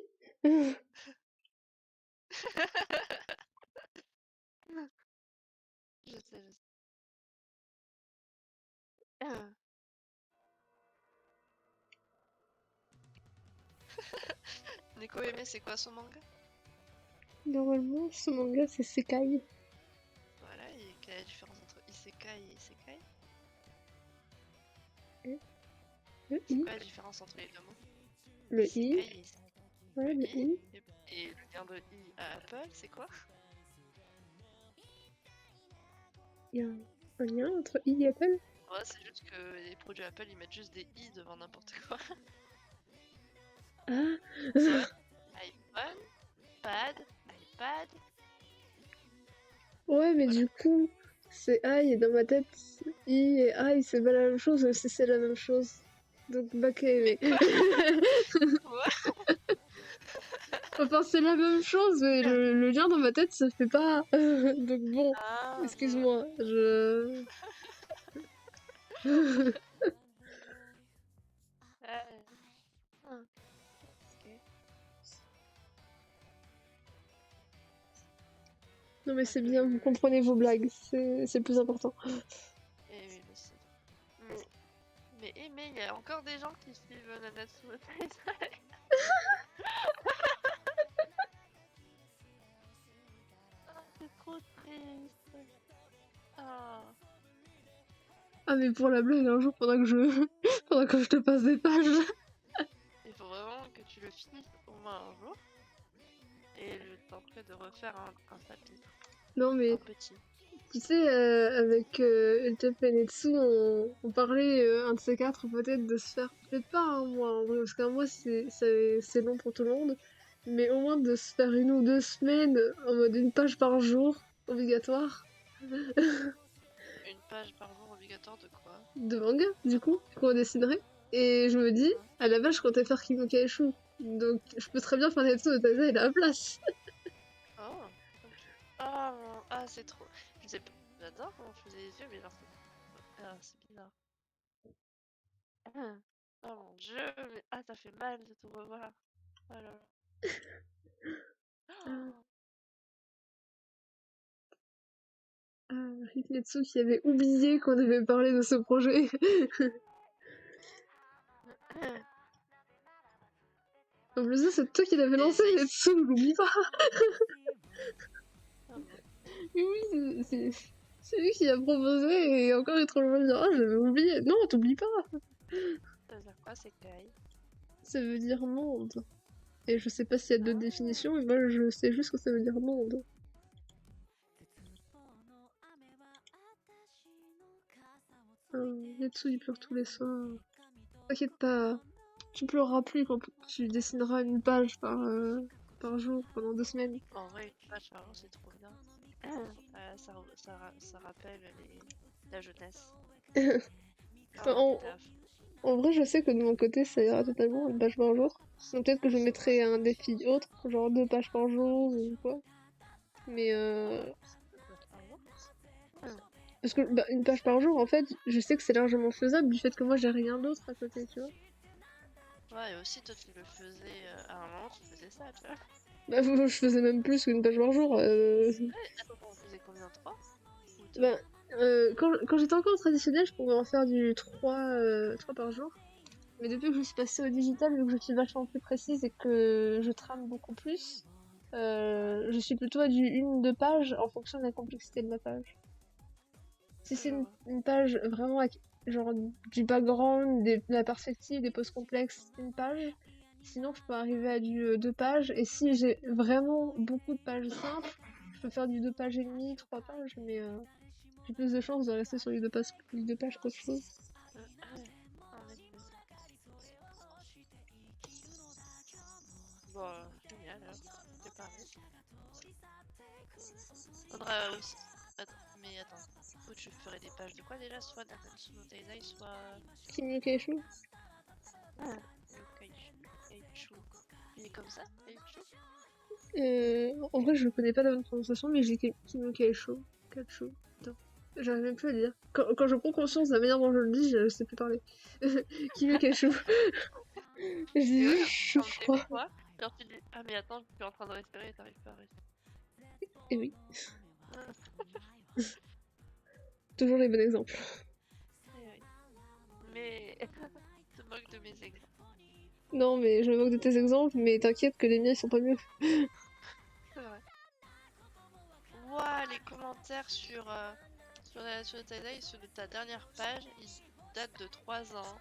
Je sais, je sais. Neko Aimée, c'est quoi son manga? Normalement, ce manga, c'est Sekai. Voilà, et quelle est la différence entre Isekai et Isekai? Eh? Le C'est I? quoi la différence entre les deux mots? Le I? Isekai et Isekai. Ouais, Le le I I. et le lien de I à Apple, c'est quoi? Il y a un lien entre I et Apple? Ouais, c'est juste que les produits Apple ils mettent juste des i devant n'importe quoi. Ah! iPhone, iPhone, pad, iPad. Ouais, mais Voilà. du coup, c'est I et dans ma tête, I et I, c'est pas la même chose, même si c'est la même chose. Donc, Mais mais... quoi? Quoi? Enfin, c'est la même chose, mais le lien dans ma tête, ça fait pas. Donc bon, Ah, je vois. excuse-moi, je... Ah, ok. Non mais Parce c'est que bien, vous comprenez vos blagues, c'est le plus important. Eh oui, je sais. Mais il y a encore des gens qui suivent Nanatsu no Taizai. Ah, c'est trop triste. Ah. Ah mais pour la blague, un jour, faudra que je te passe des pages. Il faut vraiment que tu le finisses au moins un jour. Et je tenterai de refaire un chapitre. Non mais, Un petit. tu sais, avec Ultep et Netsu, on parlait, un de ces quatre, peut-être de se faire, peut-être pas un mois en vrai, parce qu'un mois c'est long pour tout le monde, mais au moins de se faire 1 ou 2 semaines en mode une page par jour, obligatoire, Une page par jour obligatoire de quoi? de manga, du coup, qu'on dessinerait. Et je me dis, Hein. à la base, je comptais faire Kimoka Kaishu, donc je peux très bien faire Netsu de Taizai à la place. Oh, ok. Ah, ah c'est trop. Je sais pas. J'adore comment on faisait les yeux, mais genre, c'est bizarre. Ah. Oh mon dieu, mais ah, ça fait mal de tout revoir. Oh là là. Oh. Netsu qui avait oublié qu'on avait parlé de ce projet. En plus, ça, c'est toi qui l'avais lancé, Et- Netsu, n'oublie pas. Ah bon. Oui, c'est lui qui a proposé, et encore il est trop loin de dire, ah, j'avais oublié. Non, t'oublies pas. Ça veut dire quoi, c'est Kai? Ça veut dire monde. Et je sais pas s'il y a d'autres Ah. définitions, mais moi, je sais juste que ça veut dire monde. Netsu, il pleure tous les soirs. T'inquiète pas, tu pleureras plus quand tu dessineras une page par jour pendant 2 semaines. En vrai, une page par an, c'est trop bien. Ça rappelle la jeunesse. Enfin, Ah, on était à fond. en vrai, je sais que de mon côté, ça ira totalement, une page par jour. Sinon, peut-être que je mettrai un défi autre, genre 2 pages par jour ou quoi. Mais parce que bah, une page par jour, en fait, je sais que c'est largement faisable du fait que moi j'ai rien d'autre à côté, tu vois. Ouais, et aussi, toi, tu le faisais à un moment, tu faisais ça, tu vois. Bah, je faisais même plus qu'une page par jour. Attends, on faisait combien? 3 ou 2? Bah, quand j'étais encore traditionnelle, je pouvais en faire du 3 par jour. Mais depuis que je suis passée au digital, vu que je suis vachement plus précise et que je trame beaucoup plus, je suis plutôt à du 1-2 pages en fonction de la complexité de la page. Si c'est une page vraiment avec genre du background, de la perspective, des poses complexes, une page. Sinon, je peux arriver à du 2 pages. Et si j'ai vraiment beaucoup de pages simples, je peux faire du 2 pages et demie, 3 pages, mais j'ai plus de chances de rester sur les 2 pages qu'autre chose. En effet. Bon, génial, alors. C'est pareil. Faudra aussi. Mais attends, du coup, tu ferais des pages de quoi déjà? Soit Natatsu no Taizai, soit. Kimi Keishu. Kaichu. Il est comme ça, Kaichu? En vrai, je connais pas la bonne prononciation, mais j'ai Kimi Keishu. Kachu. Putain. J'arrive même plus à le dire. Quand je prends conscience de la manière dont je le dis, je sais plus parler. Kimi Keishu. Je dis Et ouais, juste chou, je des crois. fois, genre tu dis, ah mais attends, je suis en train de respirer et t'arrives pas à respirer. Et oui. Toujours les bons exemples. Et oui. Mais je te moque de mes exemples. Non, mais je me moque de tes exemples, mais t'inquiète que les miens ils sont pas mieux. C'est vrai. Ouah, les commentaires sur Taizai, sur ta dernière page, ils datent de 3 ans.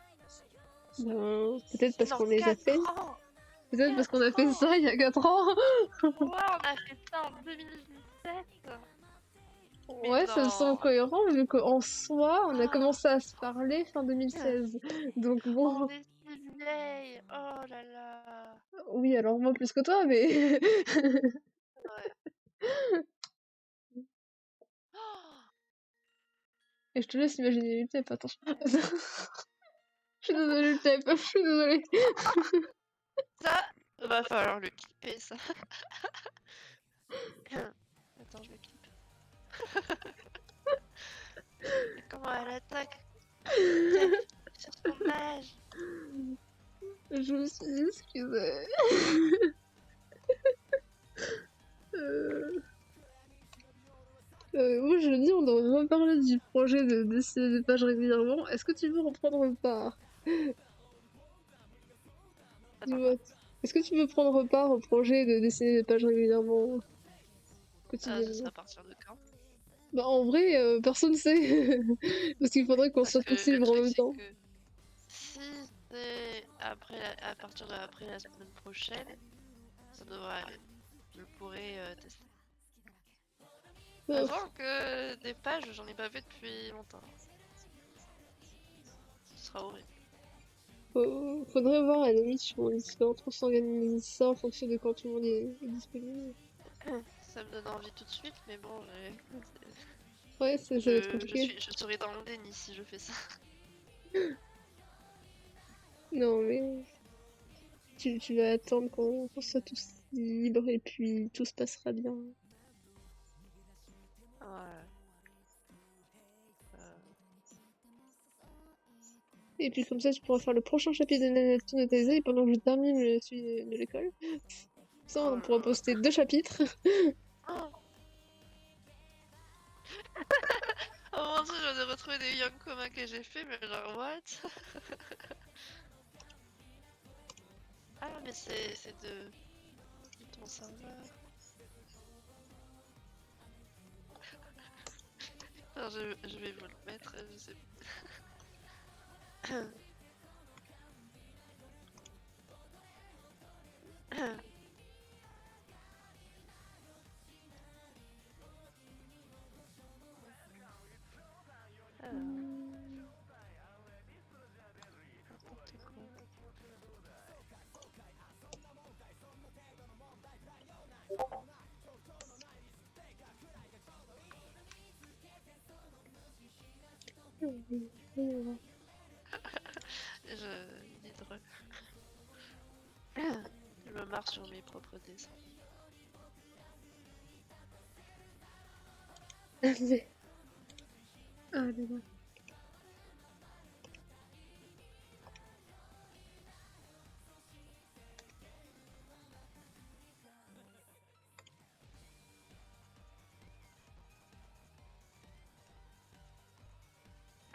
Ben, peut-être parce Non, qu'on les a 4 fait. ans. Peut-être parce qu'on a 4 fait ans. ça il y a 4 ans. Ouah, on a fait ça en 2017. Mais Ouais, ça me semble non. cohérent vu qu'en soi, on a commencé à se parler fin 2016. Donc On bon, est si vieille. Oh là là. oui, alors moi plus que toi, mais Ouais. Oh, et je te laisse imaginer le tape, attention. Je suis désolée le tape, je suis désolée. ça, va falloir le clipper, ça. Attends, je le clip. Comment elle attaque? Sur son âge. Je me suis excusée. Moi je dis, on doit reparler du projet de dessiner des pages régulièrement. Est-ce que tu veux reprendre part? Attends Dis-moi. quoi? Est-ce que tu veux prendre part au projet de dessiner des pages régulièrement, Ce sera quotidiennement? à partir de quand? Bah en vrai, personne sait. Parce qu'il faudrait qu'on Parce soit que tous le libres en truc, même c'est temps. que si c'est à partir de après la semaine prochaine, ça devrait aller. Je pourrais tester. Sachant que des pages, j'en ai pas fait depuis longtemps. Ce sera horrible. Faudrait voir à la limite sur mon Discord, on s'organise ça en fonction de quand tout le monde est disponible. Ça me donne envie tout de suite, mais bon, Ouais, ça va être compliqué. je serai dans le déni si je fais ça. Non mais tu vas attendre qu'on soit tous libres et puis tout se passera bien. Ouais. Et puis comme ça tu pourras faire le prochain chapitre de Nanatsu no Taizai pendant que je termine celui de l'école. Ça Oh on là pourra là. poster 2 chapitres. Oh, oh mon dieu, je viens de retrouver des Young communs que j'ai fait, mais genre, what? Ah, mais c'est de ton serveur. Alors, je vais vous le mettre, je sais pas. Alors, n'importe quoi. L'hydre. Je me marre sur mes propres dessins. Ah là là.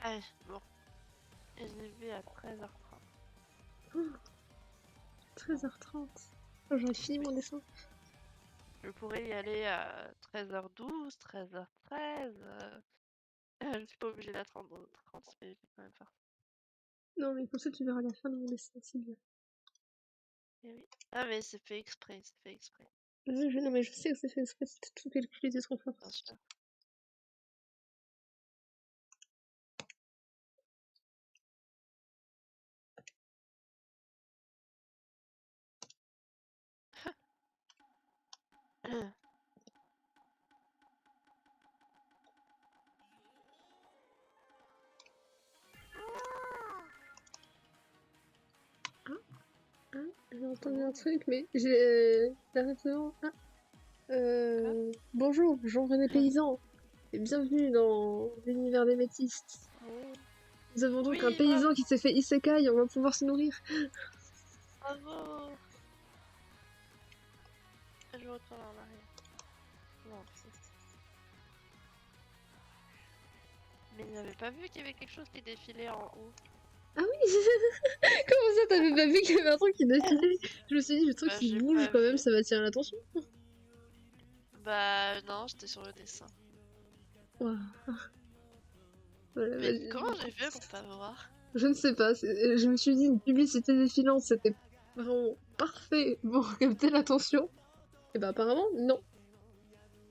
Ah, bon. Et je l'ai vu à 13h30. Oh, 13h30. Oh, j'aurais fini mon dessin. Je pourrais y aller à 13h12, 13h13. Je suis pas obligée d'attendre 30, mais je vais quand même faire ça. Non, mais comme ça, tu verras la fin de mon dessin, c'est bien. Eh oui. Ah, mais c'est fait exprès, c'est fait exprès, Non, mais je sais que c'est fait exprès, c'était tout calculé de trop fort. bien sûr. J'ai entendu un truc, mais j'ai... Arrête-moi. Ah. Bonjour, Jean-René Paysan, et bienvenue dans l'univers des métistes. Nous avons donc Oui, un paysan qui s'est fait isekai, on va pouvoir se nourrir. bravo. Je retourne en arrière. Non, mais il n'avait pas vu qu'il y avait quelque chose qui défilait en haut. Ah oui. Comment ça, t'avais pas vu qu'il y avait un truc qui défilait? Je me suis dit, le truc Bah, qui j'ai bouge pas quand même, vu. ça va attirer l'attention. Bah non, j'étais sur le dessin. Waouh. Voilà, Mais comment j'ai fait pour pas voir? je ne sais pas, je me suis dit, une publicité défilante, c'était vraiment parfait pour capter l'attention. Et bah apparemment, non.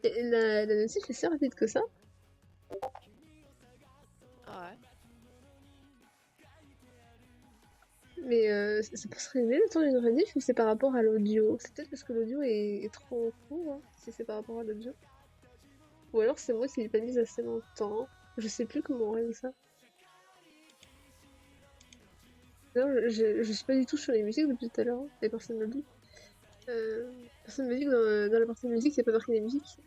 Et la notif est si rapide que ça. Ouais. Mais c'est pour se révéler le temps d'une rediff ou c'est par rapport à l'audio? C'est peut-être parce que l'audio est trop court, hein, si c'est par rapport à l'audio. Ou alors c'est moi qui l'ai pas mise assez longtemps. Je sais plus comment on règle ça. D'ailleurs, je suis pas du tout sur les musiques depuis tout à l'heure, hein, et personne me le dit. Personne me dit que dans la partie musique, il n'y a pas marqué les musiques.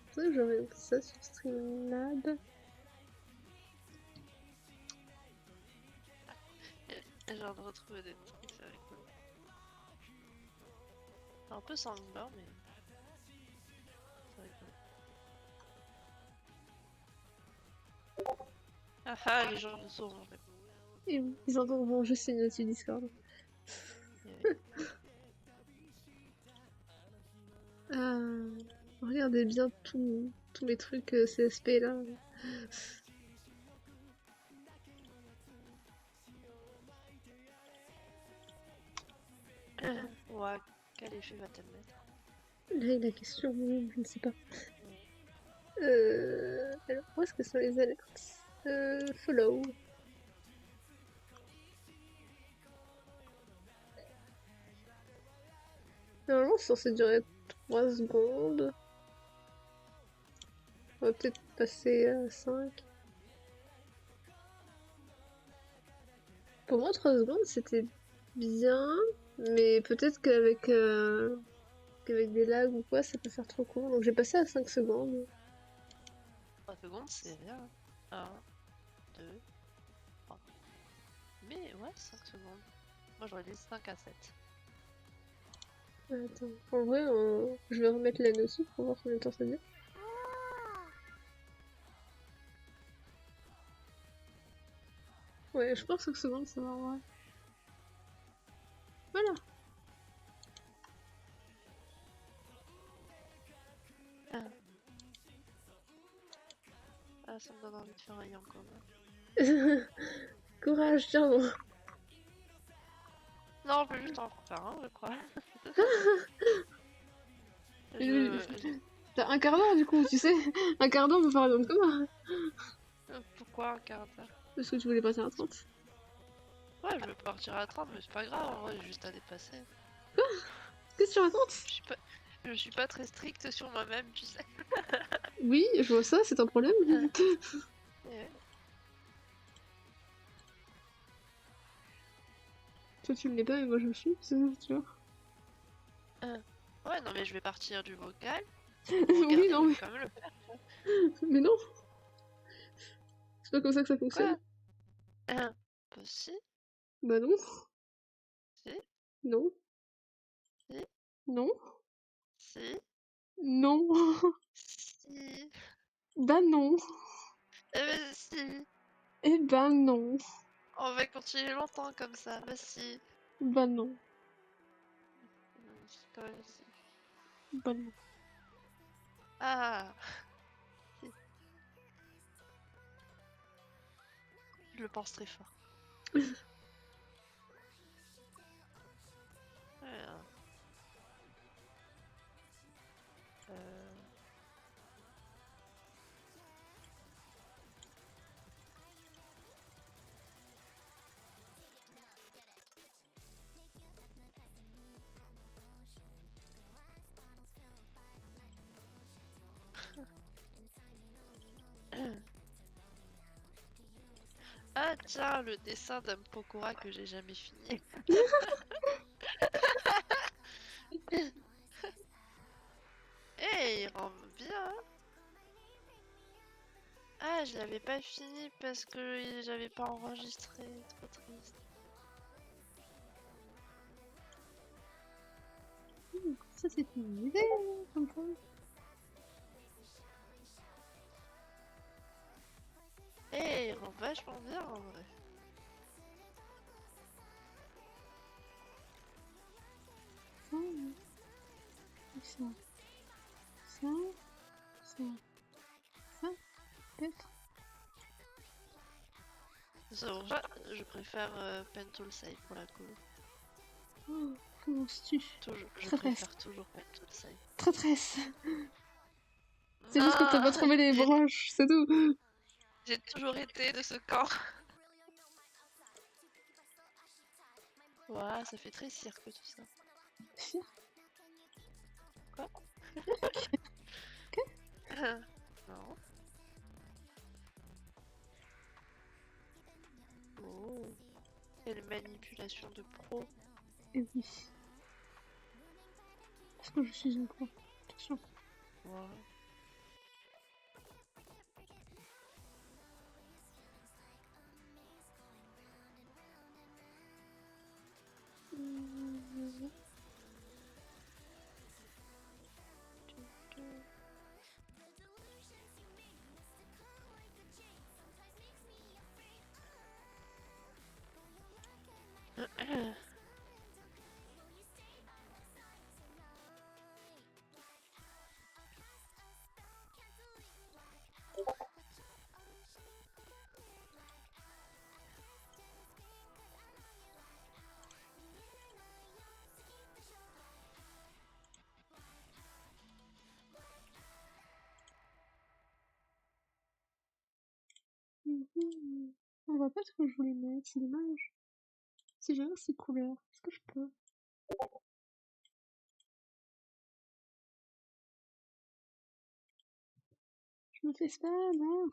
Faudrait que je regarde ça sur Streamlab. Et j'ai de retrouver des trucs, c'est rigolo. C'est un peu sanglant, mais c'est rigolo. Ah ah, les gens le sauront. Et oui, ils entendront juste une note Discord. Regardez bien tous mes trucs CSP là. Ouais, quel effet va-t-elle mettre? Là, la question, je ne sais pas. Alors, où est-ce que sont les alertes? Follow. Normalement, c'est censé durer 3 secondes. On va peut-être passer à 5. Pour moi, 3 secondes, c'était bien. Mais peut-être qu'avec des lags ou quoi, ça peut faire trop court. Donc j'ai passé à 5 secondes. 3 secondes, c'est bien. 1, 2, 3. Mais ouais, 5 secondes. Moi j'aurais dit 5 à 7. Attends, en vrai, je vais remettre la notif pour voir combien de temps ça dure. Ouais, je pense que 5 secondes, ça va, ouais. Voilà. Ah, ça me donne envie de faire un Yanko. Courage, tiens. Bon. Non, je peux juste en faire un, je crois. T'as un quart d'heure du coup, tu sais. Un quart d'heure pour faire un nom de commun. Pourquoi un quart d'heure? Parce que tu voulais passer à 30. Ouais, je veux partir à 30, mais c'est pas grave, en vrai, j'ai juste à dépasser. Qu'est-ce que tu racontes? Je suis pas très stricte sur moi-même, tu sais. Oui, je vois ça, c'est un problème. Euh, Toi tu ne l'es pas, mais moi je le suis, c'est ça, tu vois. Ouais, non, mais je vais partir du vocal. Oui, Regardez, non, mais mais... quand même le faire. mais non, c'est pas comme ça que ça fonctionne. Quoi? Bah si, Bah non, si, non, si, non, si, non, si. bah non, Eh ben si. eh ben non, On va continuer longtemps comme ça. Bah si. bah non, Si, quand même si. bah non. Ah, si. Je le pense très fort. Alors, euh, Ah tiens, le dessin d'Mpokora que j'ai jamais fini. Eh, il rend bien. Hein. Ah, je l'avais pas fini parce que j'avais pas enregistré. Trop triste. Ça c'est une idée, comme ça. Eh, il rend vachement bien en vrai. Ça, ça, ça, ça, peut-être. C'est pour ça je préfère Pencil Save pour la colo. Oh, comment tu Toujours, je Traîtresse, préfère toujours Pencil Save. traîtresse. C'est juste que t'as Non, pas trouvé les broches, c'est tout. j'ai toujours été de ce camp. Ouah, ça fait très cirque tout ça. Quoi? Non. Oh, quelle manipulation de pro. Et oui. Parce que je suis une pro. Attention. Wow. On voit pas ce que je voulais mettre, c'est dommage. Si j'avais ces couleurs, est-ce que je peux? Je me fais spam, hein.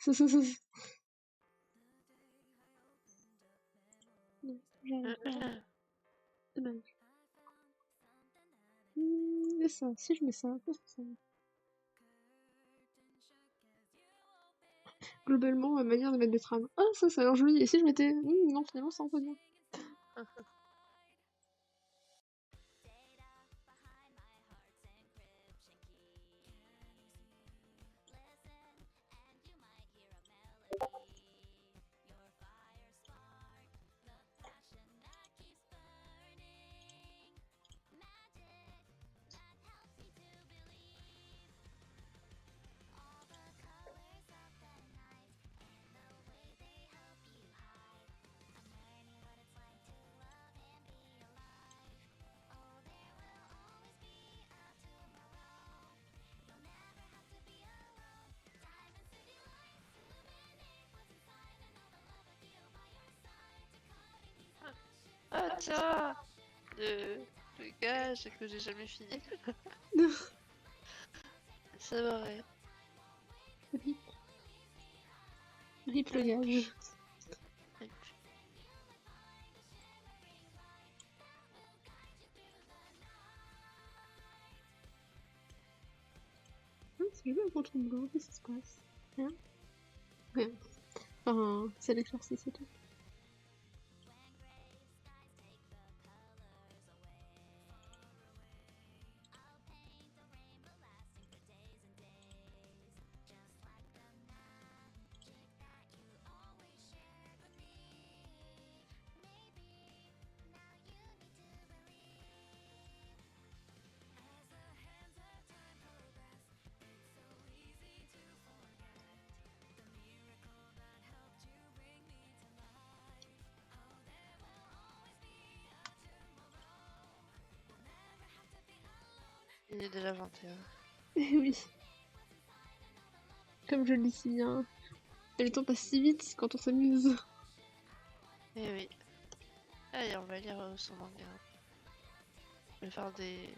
Non, j'arrive pas. Dommage. Mais ça, si je mets ça, qu'est-ce que ça va? Globalement, ma manière de mettre des trames. Ah, ça a l'air joli. Et si je mettais... non, finalement, ça en peut bien. soutien de gage que j'ai jamais fini. C'est vrai. Rip. Rip le gage. C'est juste un contrôle blanc, qu'est-ce qui se passe? Rien? Rien. Enfin, c'est l'éclaircie, c'est tout. Il est déjà 21. Eh oui. Comme je le dis si bien. Et le temps passe si vite quand on s'amuse. Eh oui. Allez, on va lire son manga. Je vais faire des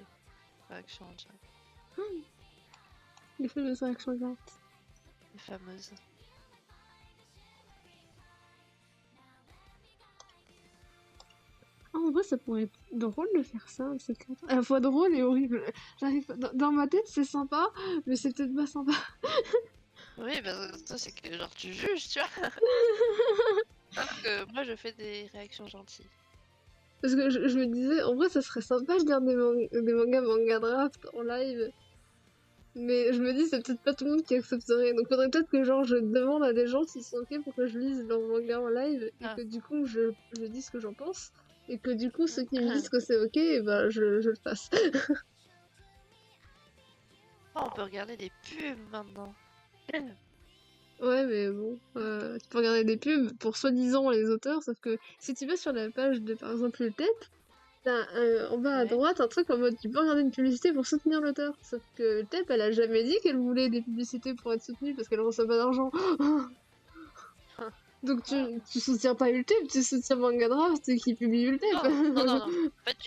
réactions en direct. Les fameuses réactions directes. Les fameuses. Ah, en vrai, ça pourrait être drôle de faire ça, cette carte. À la fois drôle et horrible. J'arrive pas... Dans ma tête, c'est sympa, mais c'est peut-être pas sympa. Oui, bah ça c'est que genre tu juges, tu vois. Alors que moi je fais des réactions gentilles. Parce que je me disais, en vrai, ça serait sympa de lire des mangas manga draft en live. Mais je me dis, c'est peut-être pas tout le monde qui accepterait. Donc faudrait peut-être que genre je demande à des gens s'ils sont ok pour que je lise leur manga en live et Ah. que du coup je dise ce que j'en pense. Et que du coup ceux qui me disent que c'est ok, et ben je le fasse. Oh, on peut regarder des pubs maintenant. Ouais, mais bon, tu peux regarder des pubs pour soi-disant les auteurs, sauf que si tu vas sur la page de par exemple le TEP, t'as en bas à Ouais. droite un truc en mode tu peux regarder une publicité pour soutenir l'auteur. Sauf que le TEP elle a jamais dit qu'elle voulait des publicités pour être soutenue parce qu'elle reçoit pas d'argent. Donc tu soutiens pas Ultep, tu soutiens Manga Draft qui publie Ultep. Non. En fait,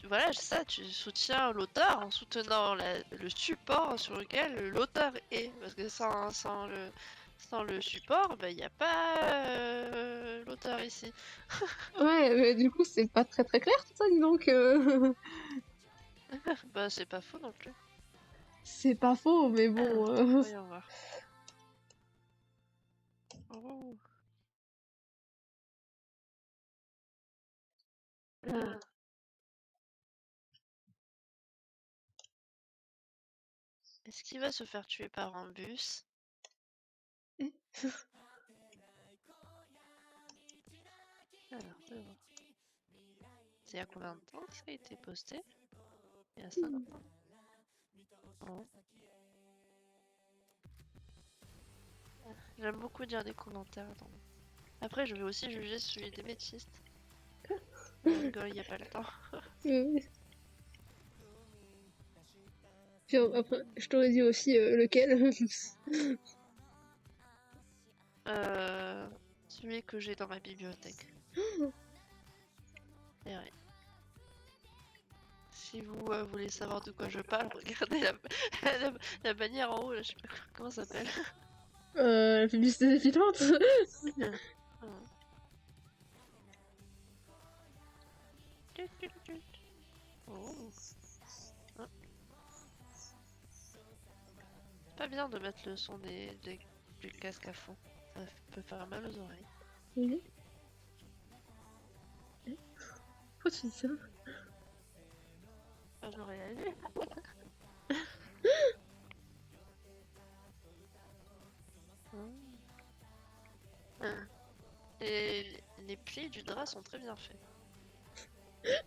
voilà, c'est ça, tu soutiens l'auteur en soutenant le support sur lequel l'auteur est. Parce que sans le support, il n'y a pas l'auteur ici. Ouais, mais du coup c'est pas très très clair tout ça, dis donc. Bah, c'est pas faux non plus. C'est pas faux, mais bon. Voyons voir. Oh. Est-ce qu'il va se faire tuer par un bus? Alors, voyons voir. C'est il y a combien de temps que ça a été posté? Il y a ça maintenant. Oh. J'aime beaucoup dire des commentaires. Donc. Après, je vais aussi juger celui des bêtistes. On rigole, il n'y a pas le temps. Puis après, je t'aurais dit aussi lequel. Celui que j'ai dans ma bibliothèque. Et ouais. Si vous voulez savoir de quoi je parle, regardez la bannière en haut, là, je sais pas comment ça s'appelle. La publicité défilante. Oh. C'est pas bien de mettre le son du casque à fond. Ça peut faire mal aux oreilles. Oui. Pourquoi tu dis ça? J'aurais allé. Et les plis du drap sont très bien faits.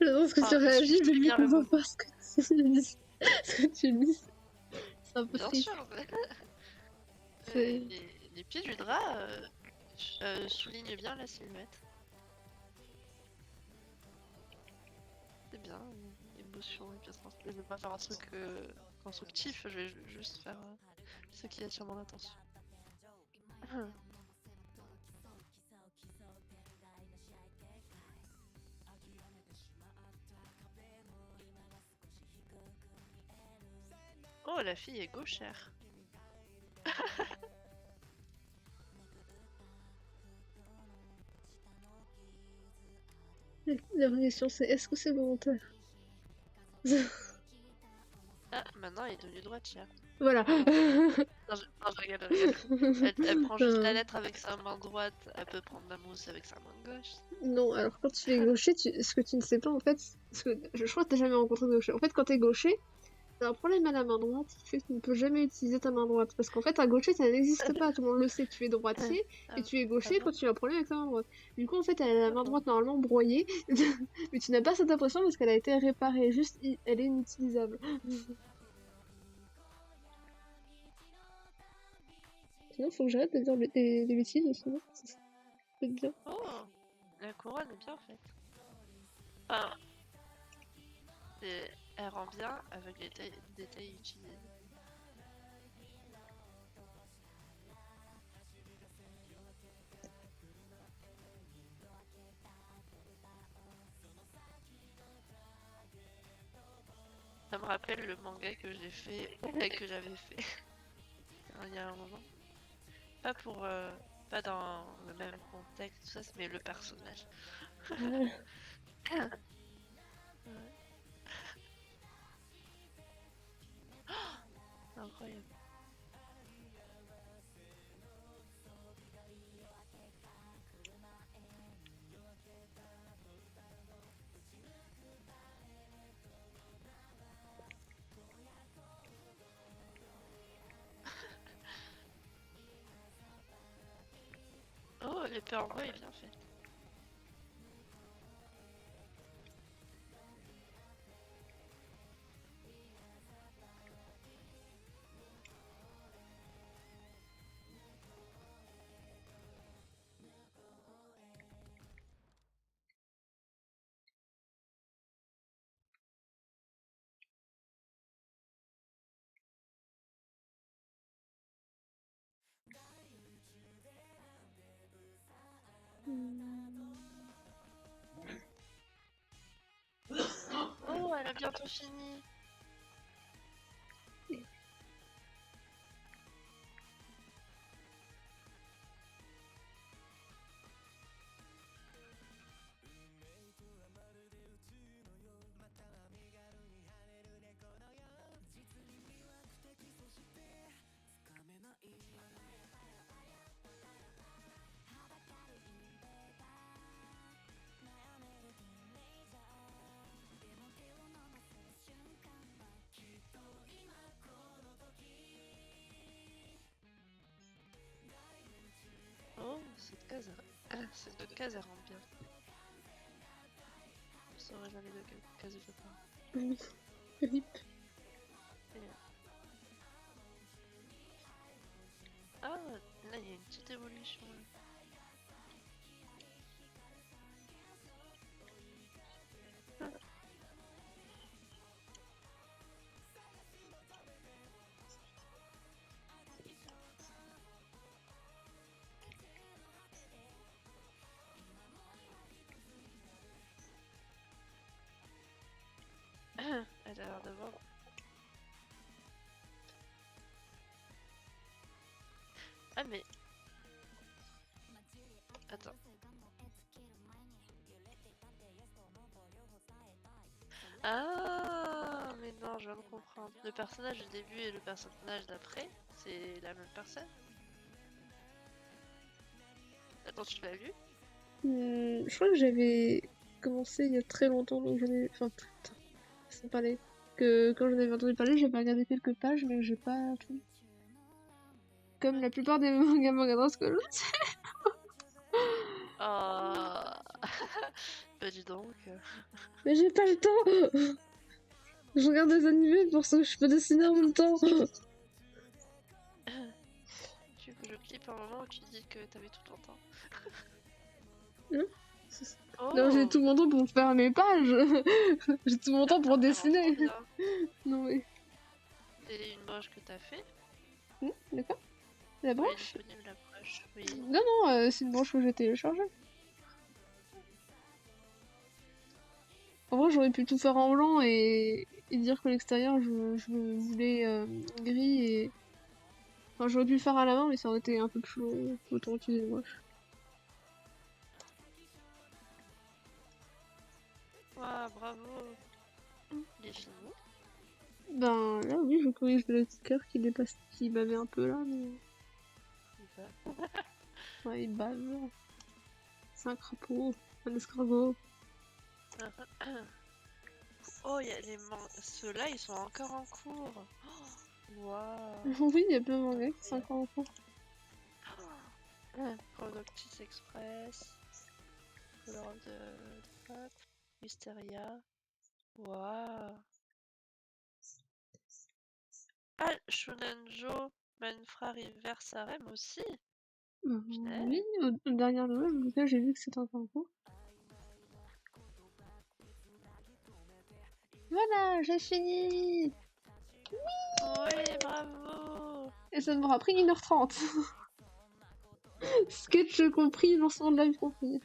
J'adore ce que tu réagis, mais lui comprend pas ce que tu dis. Ce que tu dis. C'est un peu bien triste. sûr. Les pieds du drap soulignent bien la silhouette. C'est bien, l'émotion est bien transmise. Je vais pas faire un truc constructif, je vais juste faire ce qui attire mon attention. la fille est gauchère. La vraie question c'est est-ce que c'est volontaire? Ah, maintenant elle est devenue droitière. Voilà. Non, je rigole, je rigole. Elle prend juste la Euh, lettre avec sa main droite, elle peut prendre la mousse avec sa main gauche. Non, alors quand tu es gaucher, ce que tu ne sais pas en fait, parce que je crois que t'as jamais rencontré de gaucher. En fait, quand t'es gaucher, t'as un problème à la main droite qui fait que tu ne peux jamais utiliser ta main droite. Parce qu'en fait, un gaucher, ça n'existe pas. Tout le monde le sait. Tu es droitier Ah, et tu es ah gaucher bon? quand tu as un problème avec ta main droite. Du coup, en fait, elle a la Ah main bon? droite normalement broyée, mais tu n'as pas cette impression parce qu'elle a été réparée. Juste, elle est inutilisable. Sinon, faut que j'arrête de dire des bêtises, sinon, ça peut être bien. Oh, la couronne est bien faite. Enfin, elle rend bien avec les détails utilisés. Ça me rappelle le manga que j'ai fait, que j'avais fait il y a un moment. Pas pour, pas dans le même contexte, tout ça, mais le personnage. Ouais. Incroyable. Oh, l'épée en bois est bien faite. Oh, elle a bientôt fini. Oh, cette case, elle rend bien. Je saurais jamais de quelle case je parle. Philippe. Ah, là, il y a une petite évolution. Elle a l'air d'avoir. Ah, mais. Attends. Ah, mais non, je viens de comprendre. Le personnage du début et le personnage d'après, c'est la même personne? Attends, tu l'as lu? Je crois que j'avais commencé il y a très longtemps, donc j'en ai. Enfin, putain, ça me parlait. Que quand j'en avais entendu parler, j'avais regardé quelques pages, mais j'ai pas tout. Comme la plupart des mangas que je sais. Oh. Bah, dis donc. Mais j'ai pas le temps. Je regarde des animés pour ça que je peux dessiner en même temps. Tu veux que je clippe un moment où tu dis que t'avais tout ton temps? Non, Oh. non, j'ai tout mon temps pour faire mes pages. J'ai tout mon temps pour Ah, ça rend trop dessiner. bien. Non mais. C'est une broche que t'as fait? D'accord. La Oui, branche? disponible la broche. Oui. Non, non, c'est une branche que j'ai téléchargée. En vrai, j'aurais pu tout faire en blanc et dire que l'extérieur, je le voulais gris et... Enfin, j'aurais pu le faire à la main, mais ça aurait été un peu plus long. Autant utiliser le wash. Waouh, bravo. Il est fini. Ben là, oui, je corrige le petit cœur qui dépasse, qui bavait un peu là, mais... Il va. Ouais, il bave. C'est un crapaud, un escargot. Oh, il y a les ceux-là, ils sont encore en cours. Waouh. Oui, il y a plein de mangas qui sont encore en cours. Chronoctis Express. Color of the Pack. Mysteria. Waouh. Ah, Shunenjo Manfra River Sarem aussi. Punaise. Oui, aux dernières nouvelles, en tout cas, j'ai vu que c'était encore en cours. Voilà, j'ai fini! Oui, bravo. Et ça m'aura pris 1h30. Sketch compris, lancement de live compris.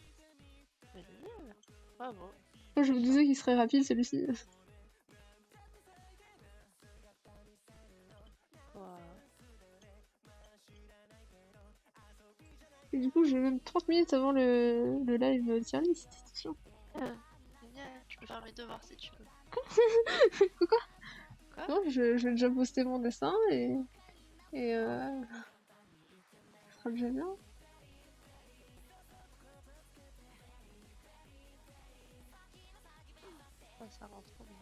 Génial. Bravo. Moi, je me disais qu'il serait rapide celui-ci. Waouh. Et du coup, j'ai même 30 minutes avant le live tier list. C'est chiant. Génial. Je peux faire mes devoirs si tu veux. Quoi? Quoi? Non, je vais déjà poster mon dessin et ça sera déjà bien. Oh, ça rentre trop bien.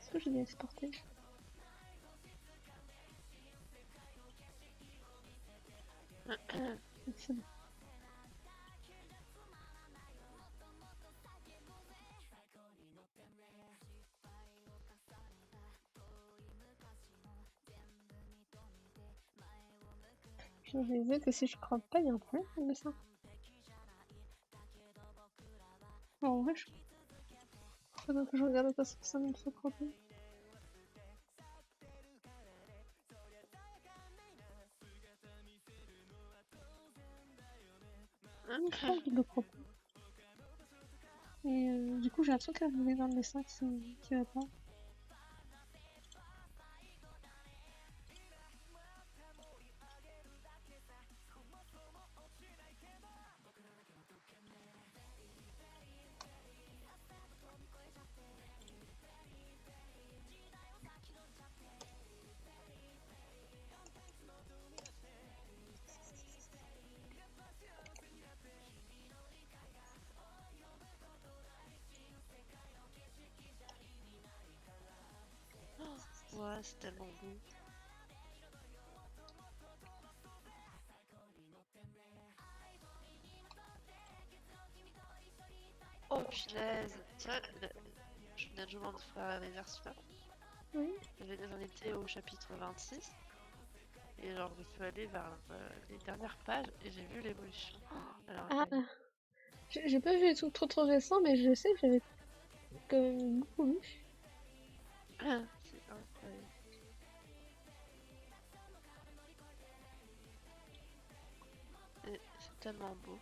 Est-ce que j'ai bien exporté? C'est bon. Je réalisais que si je crois pas, il y a un problème avec le dessin. En vrai, je faudrait que je regarde pas sur ça, mais il faut croper. Je crois qu'il le crope. Et du coup, j'ai un truc à regarder dans le dessin qui va pas. Ouais, c'est tellement beau. Oh punaise. Tu vois, Shunenjo Manfra River là. Oui. J'en étais au chapitre 26. Et genre, je suis allée vers les dernières pages et j'ai vu l'évolution. Alors, Ah, j'ai pas vu les trucs trop récents, mais je sais que j'avais quand même beaucoup lu. c'est incroyable. Et c'est tellement beau.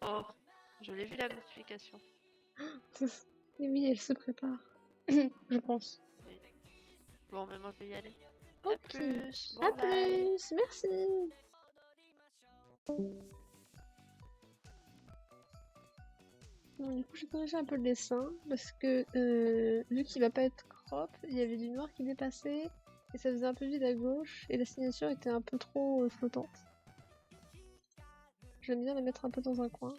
Ah, oh, je l'ai vu la notification. Et oui, elle se prépare. Je pense. Oui. Bon, mais moi je vais y aller. À Ok. plus. À Bon live. plus. Merci. Bon, du coup, j'ai corrigé un peu le dessin parce que vu qu'il va pas être crop, il y avait du noir qui dépassait et ça faisait un peu vide à gauche et la signature était un peu trop flottante. J'aime bien la mettre un peu dans un coin.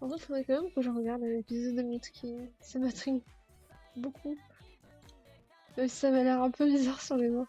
En fait, faudrait quand même que je regarde l'épisode de Meat King. Ça m'intrigue beaucoup. Même si ça m'a l'air un peu bizarre sur les bords.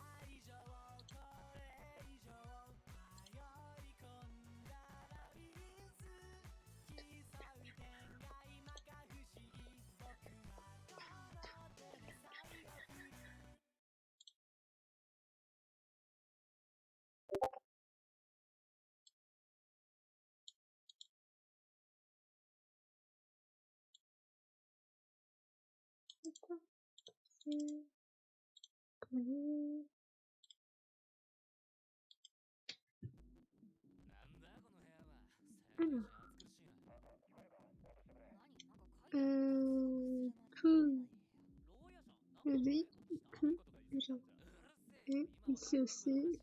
Alors. Que... Oui, que... Genre. Et ici aussi.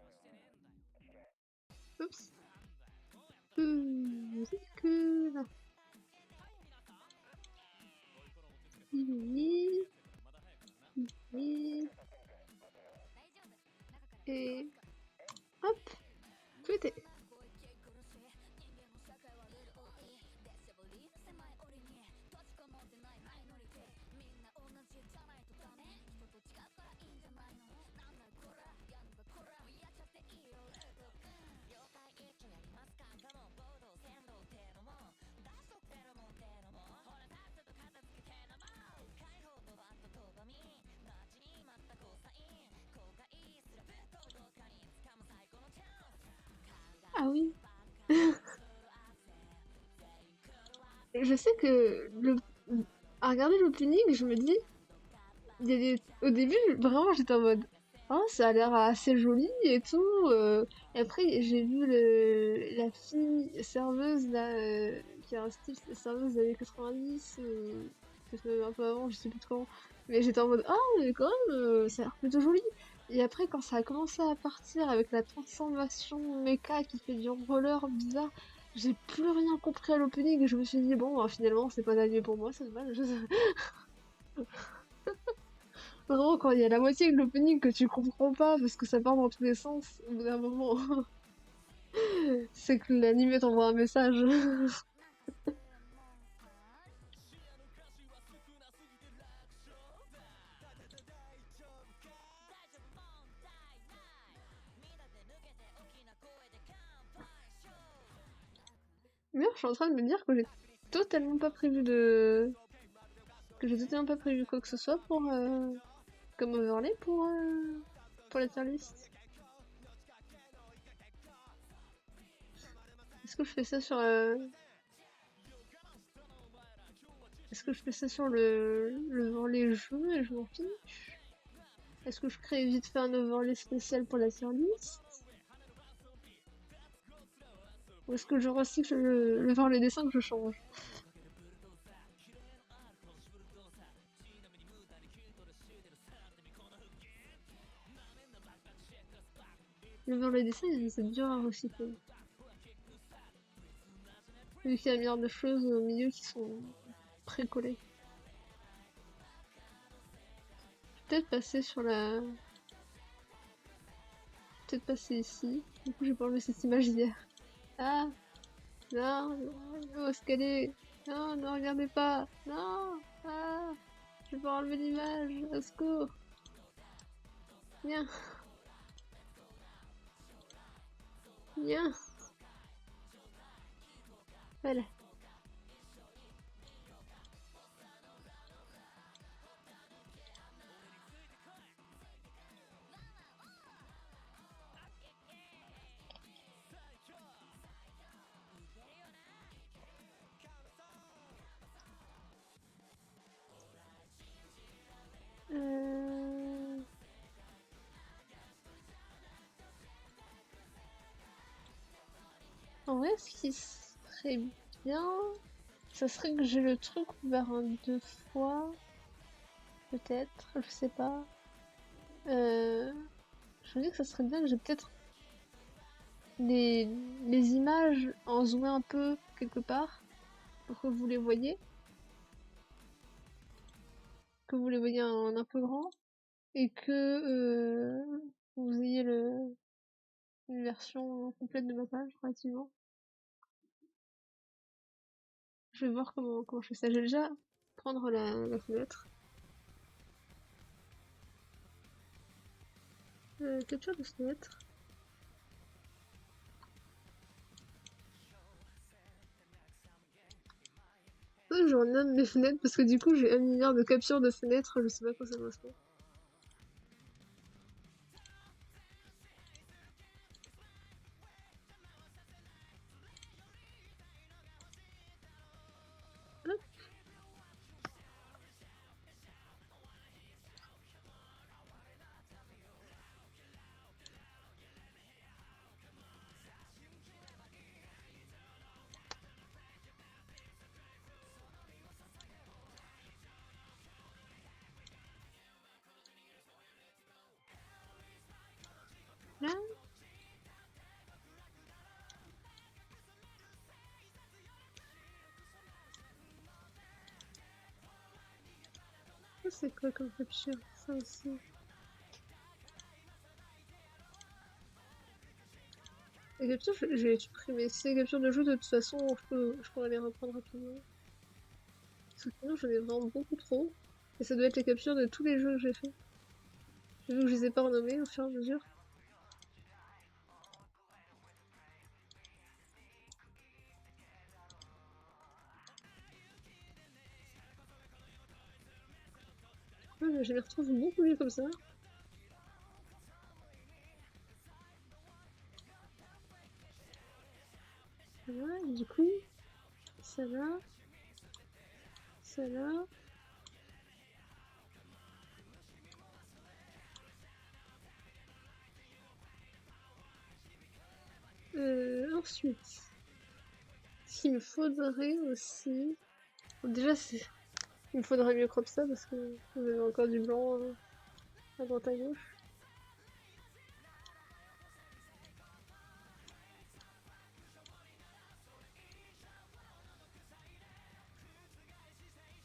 Oups. Que... Là. Oui. Oui. Et... Hop. Tout est. Ah oui. Je sais que le... à regarder l'opening, je me dis, au début, vraiment, j'étais en mode, oh, ça a l'air assez joli et tout. Et après, j'ai vu la fille serveuse là, qui a un style serveuse des années 90, peut-être même un peu avant, je sais plus trop. Mais j'étais en mode, ah, mais quand même, ça a l'air plutôt joli. Et après, quand ça a commencé à partir avec la transformation méca qui fait du roller bizarre, j'ai plus rien compris à l'opening et je me suis dit, bon, finalement, c'est pas d'anime pour moi, c'est dommage. Vraiment, quand il y a la moitié de l'opening que tu comprends pas parce que ça part dans tous les sens, au bout d'un moment, c'est que l'anime t'envoie un message. D'ailleurs, je suis en train de me dire que j'ai totalement pas prévu de... que j'ai totalement pas prévu quoi que ce soit pour... comme overlay pour la tier list. Est-ce que je fais ça sur... Est-ce que je fais ça sur le overlay jeu et je m'en fiche? Est-ce que je crée vite fait un overlay spécial pour la tier list? Ou est-ce que je recycle l'overlay dessin que je change? L'overlay dessin, c'est dur à recycler. Vu qu'il y a un milliard de choses au milieu qui sont pré-collées. Peut-être passer sur la... Peut-être passer ici. Du coup, j'ai pas enlevé cette image d'hier. Ah! Non! Où est-ce qu'elle est? Non, ne regardez pas! Non! Ah! Je vais pas enlever l'image! Au secours! Viens! Viens! Voilà. Euh... En vrai, ce qui serait bien, ça serait que j'ai le truc ouvert en 2 fois. Peut-être, je sais pas. Je me dis que ça serait bien que j'ai peut-être les, les images en zoomé un peu quelque part pour que vous les voyez en un peu grand et que vous ayez une version complète de ma page relativement. Je vais voir comment je fais ça. Je vais déjà prendre la fenêtre. Capture de fenêtre. Je renomme mes fenêtres parce que du coup j'ai 1 milliard de captures de fenêtres, je sais pas quoi ça correspond. Hop. Là. C'est quoi comme capture? Ça aussi. Les captures, je vais les supprimer. Si c'est les captures de jeu, de toute façon, je pourrais les reprendre rapidement. Parce que sinon, j'en ai vraiment beaucoup trop. Et ça doit être les captures de tous les jeux que j'ai fait. Vu que je les ai pas renommés au fur et à mesure. Ouais, je les retrouve beaucoup mieux comme ça. Voilà, et du coup, ça là, ça là. Ensuite, il me faudrait aussi... Bon, déjà, il me faudrait mieux crop ça parce que vous avez encore du blanc à droite à gauche.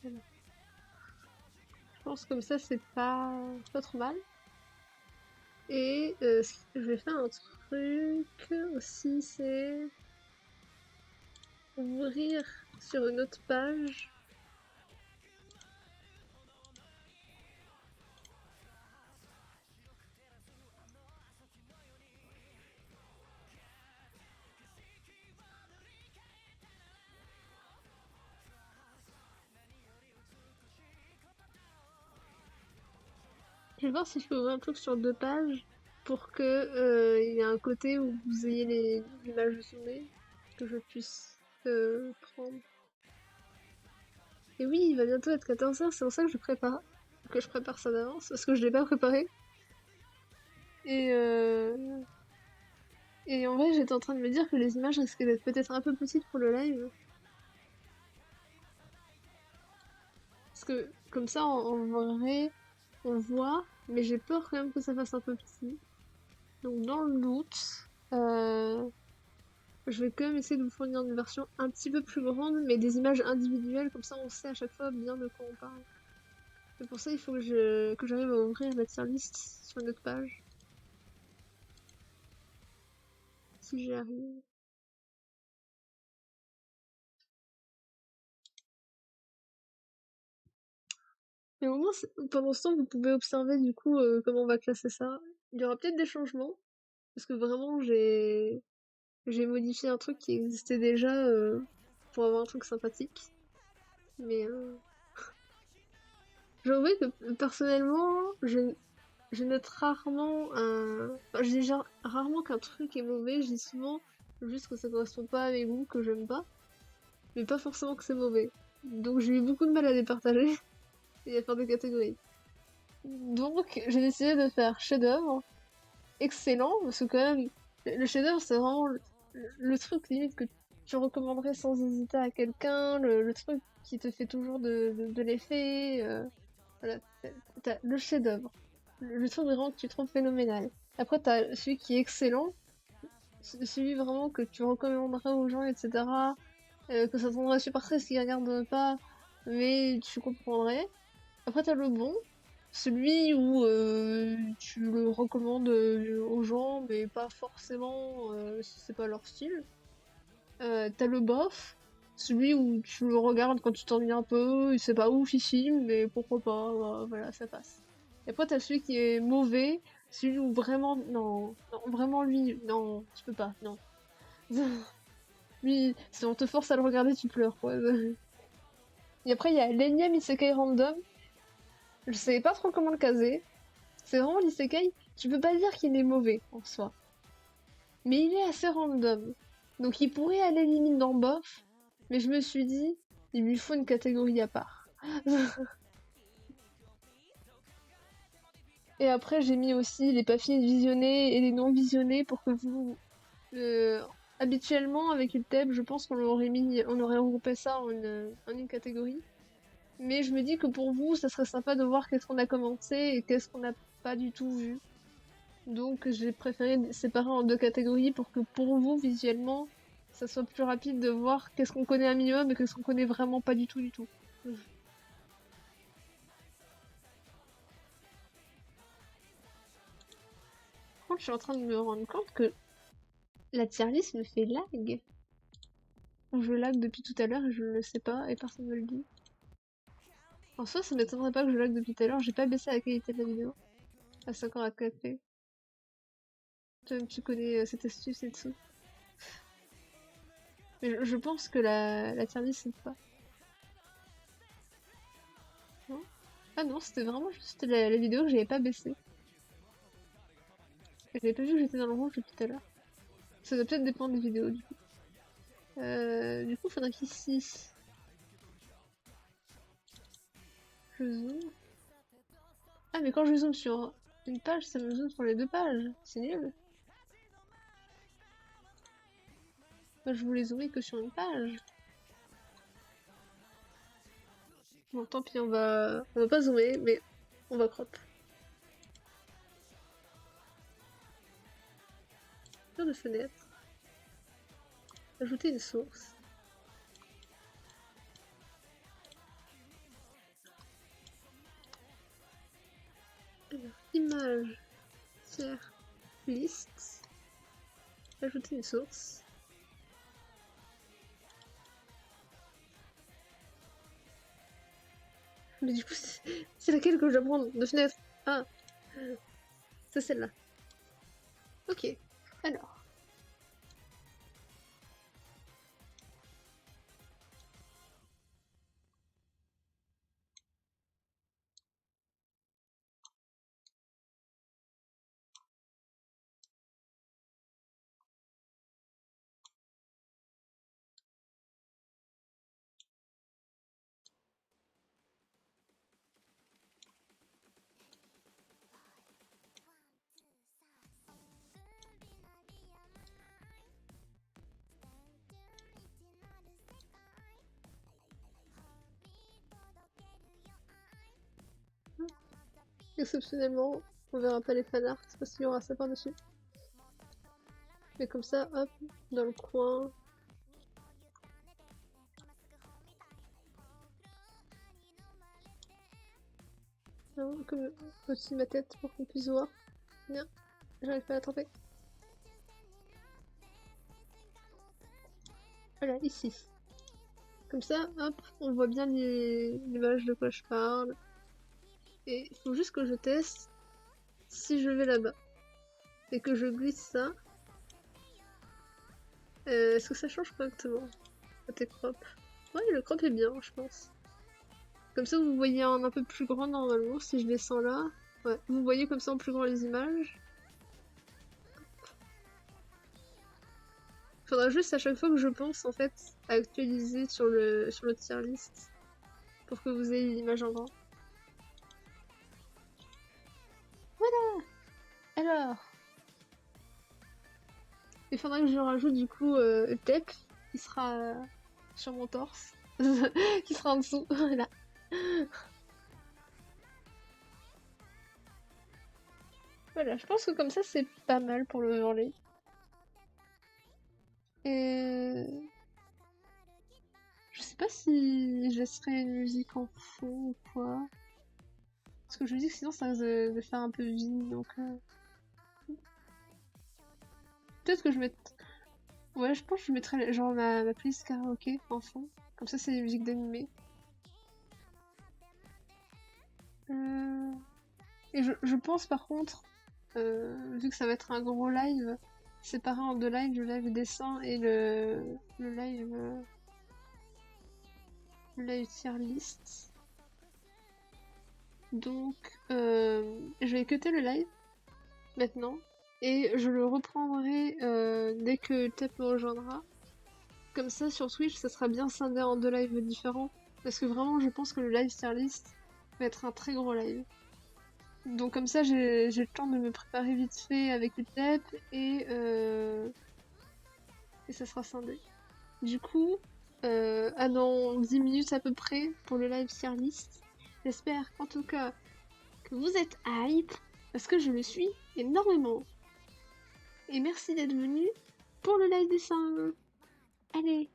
Voilà. Je pense comme ça, c'est pas trop mal. Et je vais faire un truc aussi, c'est ouvrir sur une autre page. Je vais voir si je peux ouvrir un truc sur 2 pages pour que il y ait un côté où vous ayez les images zoomées que je puisse prendre. Et oui, il va bientôt être 14h, c'est pour ça que je prépare ça d'avance, parce que je l'ai pas préparé. Et et en vrai, j'étais en train de me dire que les images risquaient d'être peut-être un peu petites pour le live. Parce que comme ça, en vrai, on voit, mais j'ai peur quand même que ça fasse un peu petit. Donc dans le doute, je vais quand même essayer de vous fournir une version un petit peu plus grande, mais des images individuelles, comme ça on sait à chaque fois bien de quoi on parle. Et pour ça, il faut que j'arrive à ouvrir la tier list sur une autre page. Si j'y arrive. Mais au moins, pendant ce temps, vous pouvez observer du coup comment on va classer ça. Il y aura peut-être des changements, parce que vraiment, j'ai modifié un truc qui existait déjà pour avoir un truc sympathique. Mais j'avoue que personnellement, je note rarement enfin, je dis rarement qu'un truc est mauvais, je dis souvent juste que ça correspond pas à mes goûts, que j'aime pas, mais pas forcément que c'est mauvais. Donc j'ai eu beaucoup de mal à les partager et à faire des catégories. Donc j'ai décidé de faire chef-d'œuvre, excellent, parce que quand même, le chef-d'œuvre c'est vraiment le truc limite que tu recommanderais sans hésiter à quelqu'un, le truc qui te fait toujours de l'effet. Voilà, t'as le chef-d'œuvre, le truc vraiment que tu trouves phénoménal. Après, t'as celui qui est excellent, celui vraiment que tu recommanderais aux gens, etc. Que ça tomberait super triste s'ils regardent pas, mais tu comprendrais. Après, t'as le bon, celui où tu le recommandes aux gens, mais pas forcément si c'est pas leur style. T'as le bof, Celui où tu le regardes quand tu t'ennuies un peu, c'est pas ouf ici, mais pourquoi pas, voilà, ça passe. Et après t'as celui qui est mauvais, celui où vraiment, non, non, vraiment lui, non, tu peux pas, non. Lui, si on te force à le regarder, tu pleures, quoi. Et après, il y a l'énième isekai random. Je savais pas trop comment le caser. C'est vraiment l'isekai, tu peux pas dire qu'il est mauvais, en soi. Mais il est assez random. Donc il pourrait aller limite dans bof, mais je me suis dit, il lui faut une catégorie à part. Et après, j'ai mis aussi les pas finis de visionner et les non visionnés pour que vous... habituellement, avec Utep, je pense qu'on aurait mis, on aurait regroupé ça en une catégorie. Mais je me dis que pour vous, ça serait sympa de voir qu'est-ce qu'on a commencé et qu'est-ce qu'on n'a pas du tout vu. Donc j'ai préféré séparer en deux catégories pour que pour vous, visuellement, ça soit plus rapide de voir qu'est-ce qu'on connaît un minimum et qu'est-ce qu'on connaît vraiment pas du tout du tout. Par contre, je suis en train de me rendre compte que la tier list me fait lag. Je lag depuis tout à l'heure et je ne le sais pas et personne ne me le dit. En soi, ça m'étonnerait pas que je lag depuis tout à l'heure, j'ai pas baissé la qualité de la vidéo. À 50 à 4p. Toi-même tu connais cette astuce et dessous. Mais je pense que la tier list c'est pas. Non. Ah non, c'était vraiment juste la vidéo que j'avais pas baissée. J'avais pas vu que j'étais dans le rouge depuis tout à l'heure. Ça doit peut-être dépendre des vidéos du coup. Du coup, faudrait qu'ici je zoome. Ah, mais quand je zoome sur une page, ça me zoome sur les deux pages. C'est nul. Moi, je voulais zoomer que sur une page. Bon, tant pis, on va pas zoomer, mais on va crop. Faire de fenêtre. Ajouter une source. Alors, image, tiers, liste. Ajouter une source. Mais du coup, c'est laquelle que je dois prendre de fenêtre? Ah, c'est celle-là. Ok, alors. Exceptionnellement, on verra pas les fanarts parce qu'il y aura ça par-dessus. Mais comme ça, hop, dans le coin. Non, comme au-dessus de ma tête pour qu'on puisse voir. Bien, j'arrive pas à l'attraper. Voilà, ici. Comme ça, hop, on voit bien l'image de quoi je parle. Et il faut juste que je teste si je vais là-bas. Et que je glisse ça. Est-ce que ça change correctement? Côté crop. Ouais, le crop est bien, je pense. Comme ça, vous voyez un peu plus grand normalement si je descends là. Ouais, vous voyez comme ça en plus grand les images. Faudra juste à chaque fois que je pense en fait à actualiser sur le tier list pour que vous ayez l'image en grand. Voilà. Alors, il faudra que je rajoute du coup Tep qui sera sur mon torse, qui sera en dessous. Voilà. Voilà, je pense que comme ça c'est pas mal pour le overlay. Et je sais pas si je laisserai une musique en fond ou quoi. Parce que je me dis que sinon ça risque de faire un peu vide, donc... Peut-être que je mette... Ouais, je pense que je mettrais genre ma playlist karaoké en fond. Comme ça, c'est des musiques d'animé. Et je pense par contre, vu que ça va être un gros live, séparer en deux lives, le live dessin et le live, le live tier list. Donc, je vais cutter le live maintenant et je le reprendrai dès que Tep me rejoindra. Comme ça, sur Twitch, ça sera bien scindé en deux lives différents. Parce que vraiment, je pense que le live tier list va être un très gros live. Donc comme ça, j'ai le temps de me préparer vite fait avec le TEP et ça sera scindé. Du coup, dans 10 minutes à peu près pour le live tier list. J'espère en tout cas que vous êtes hype parce que je le suis énormément. Et merci d'être venu pour le live dessin. Allez,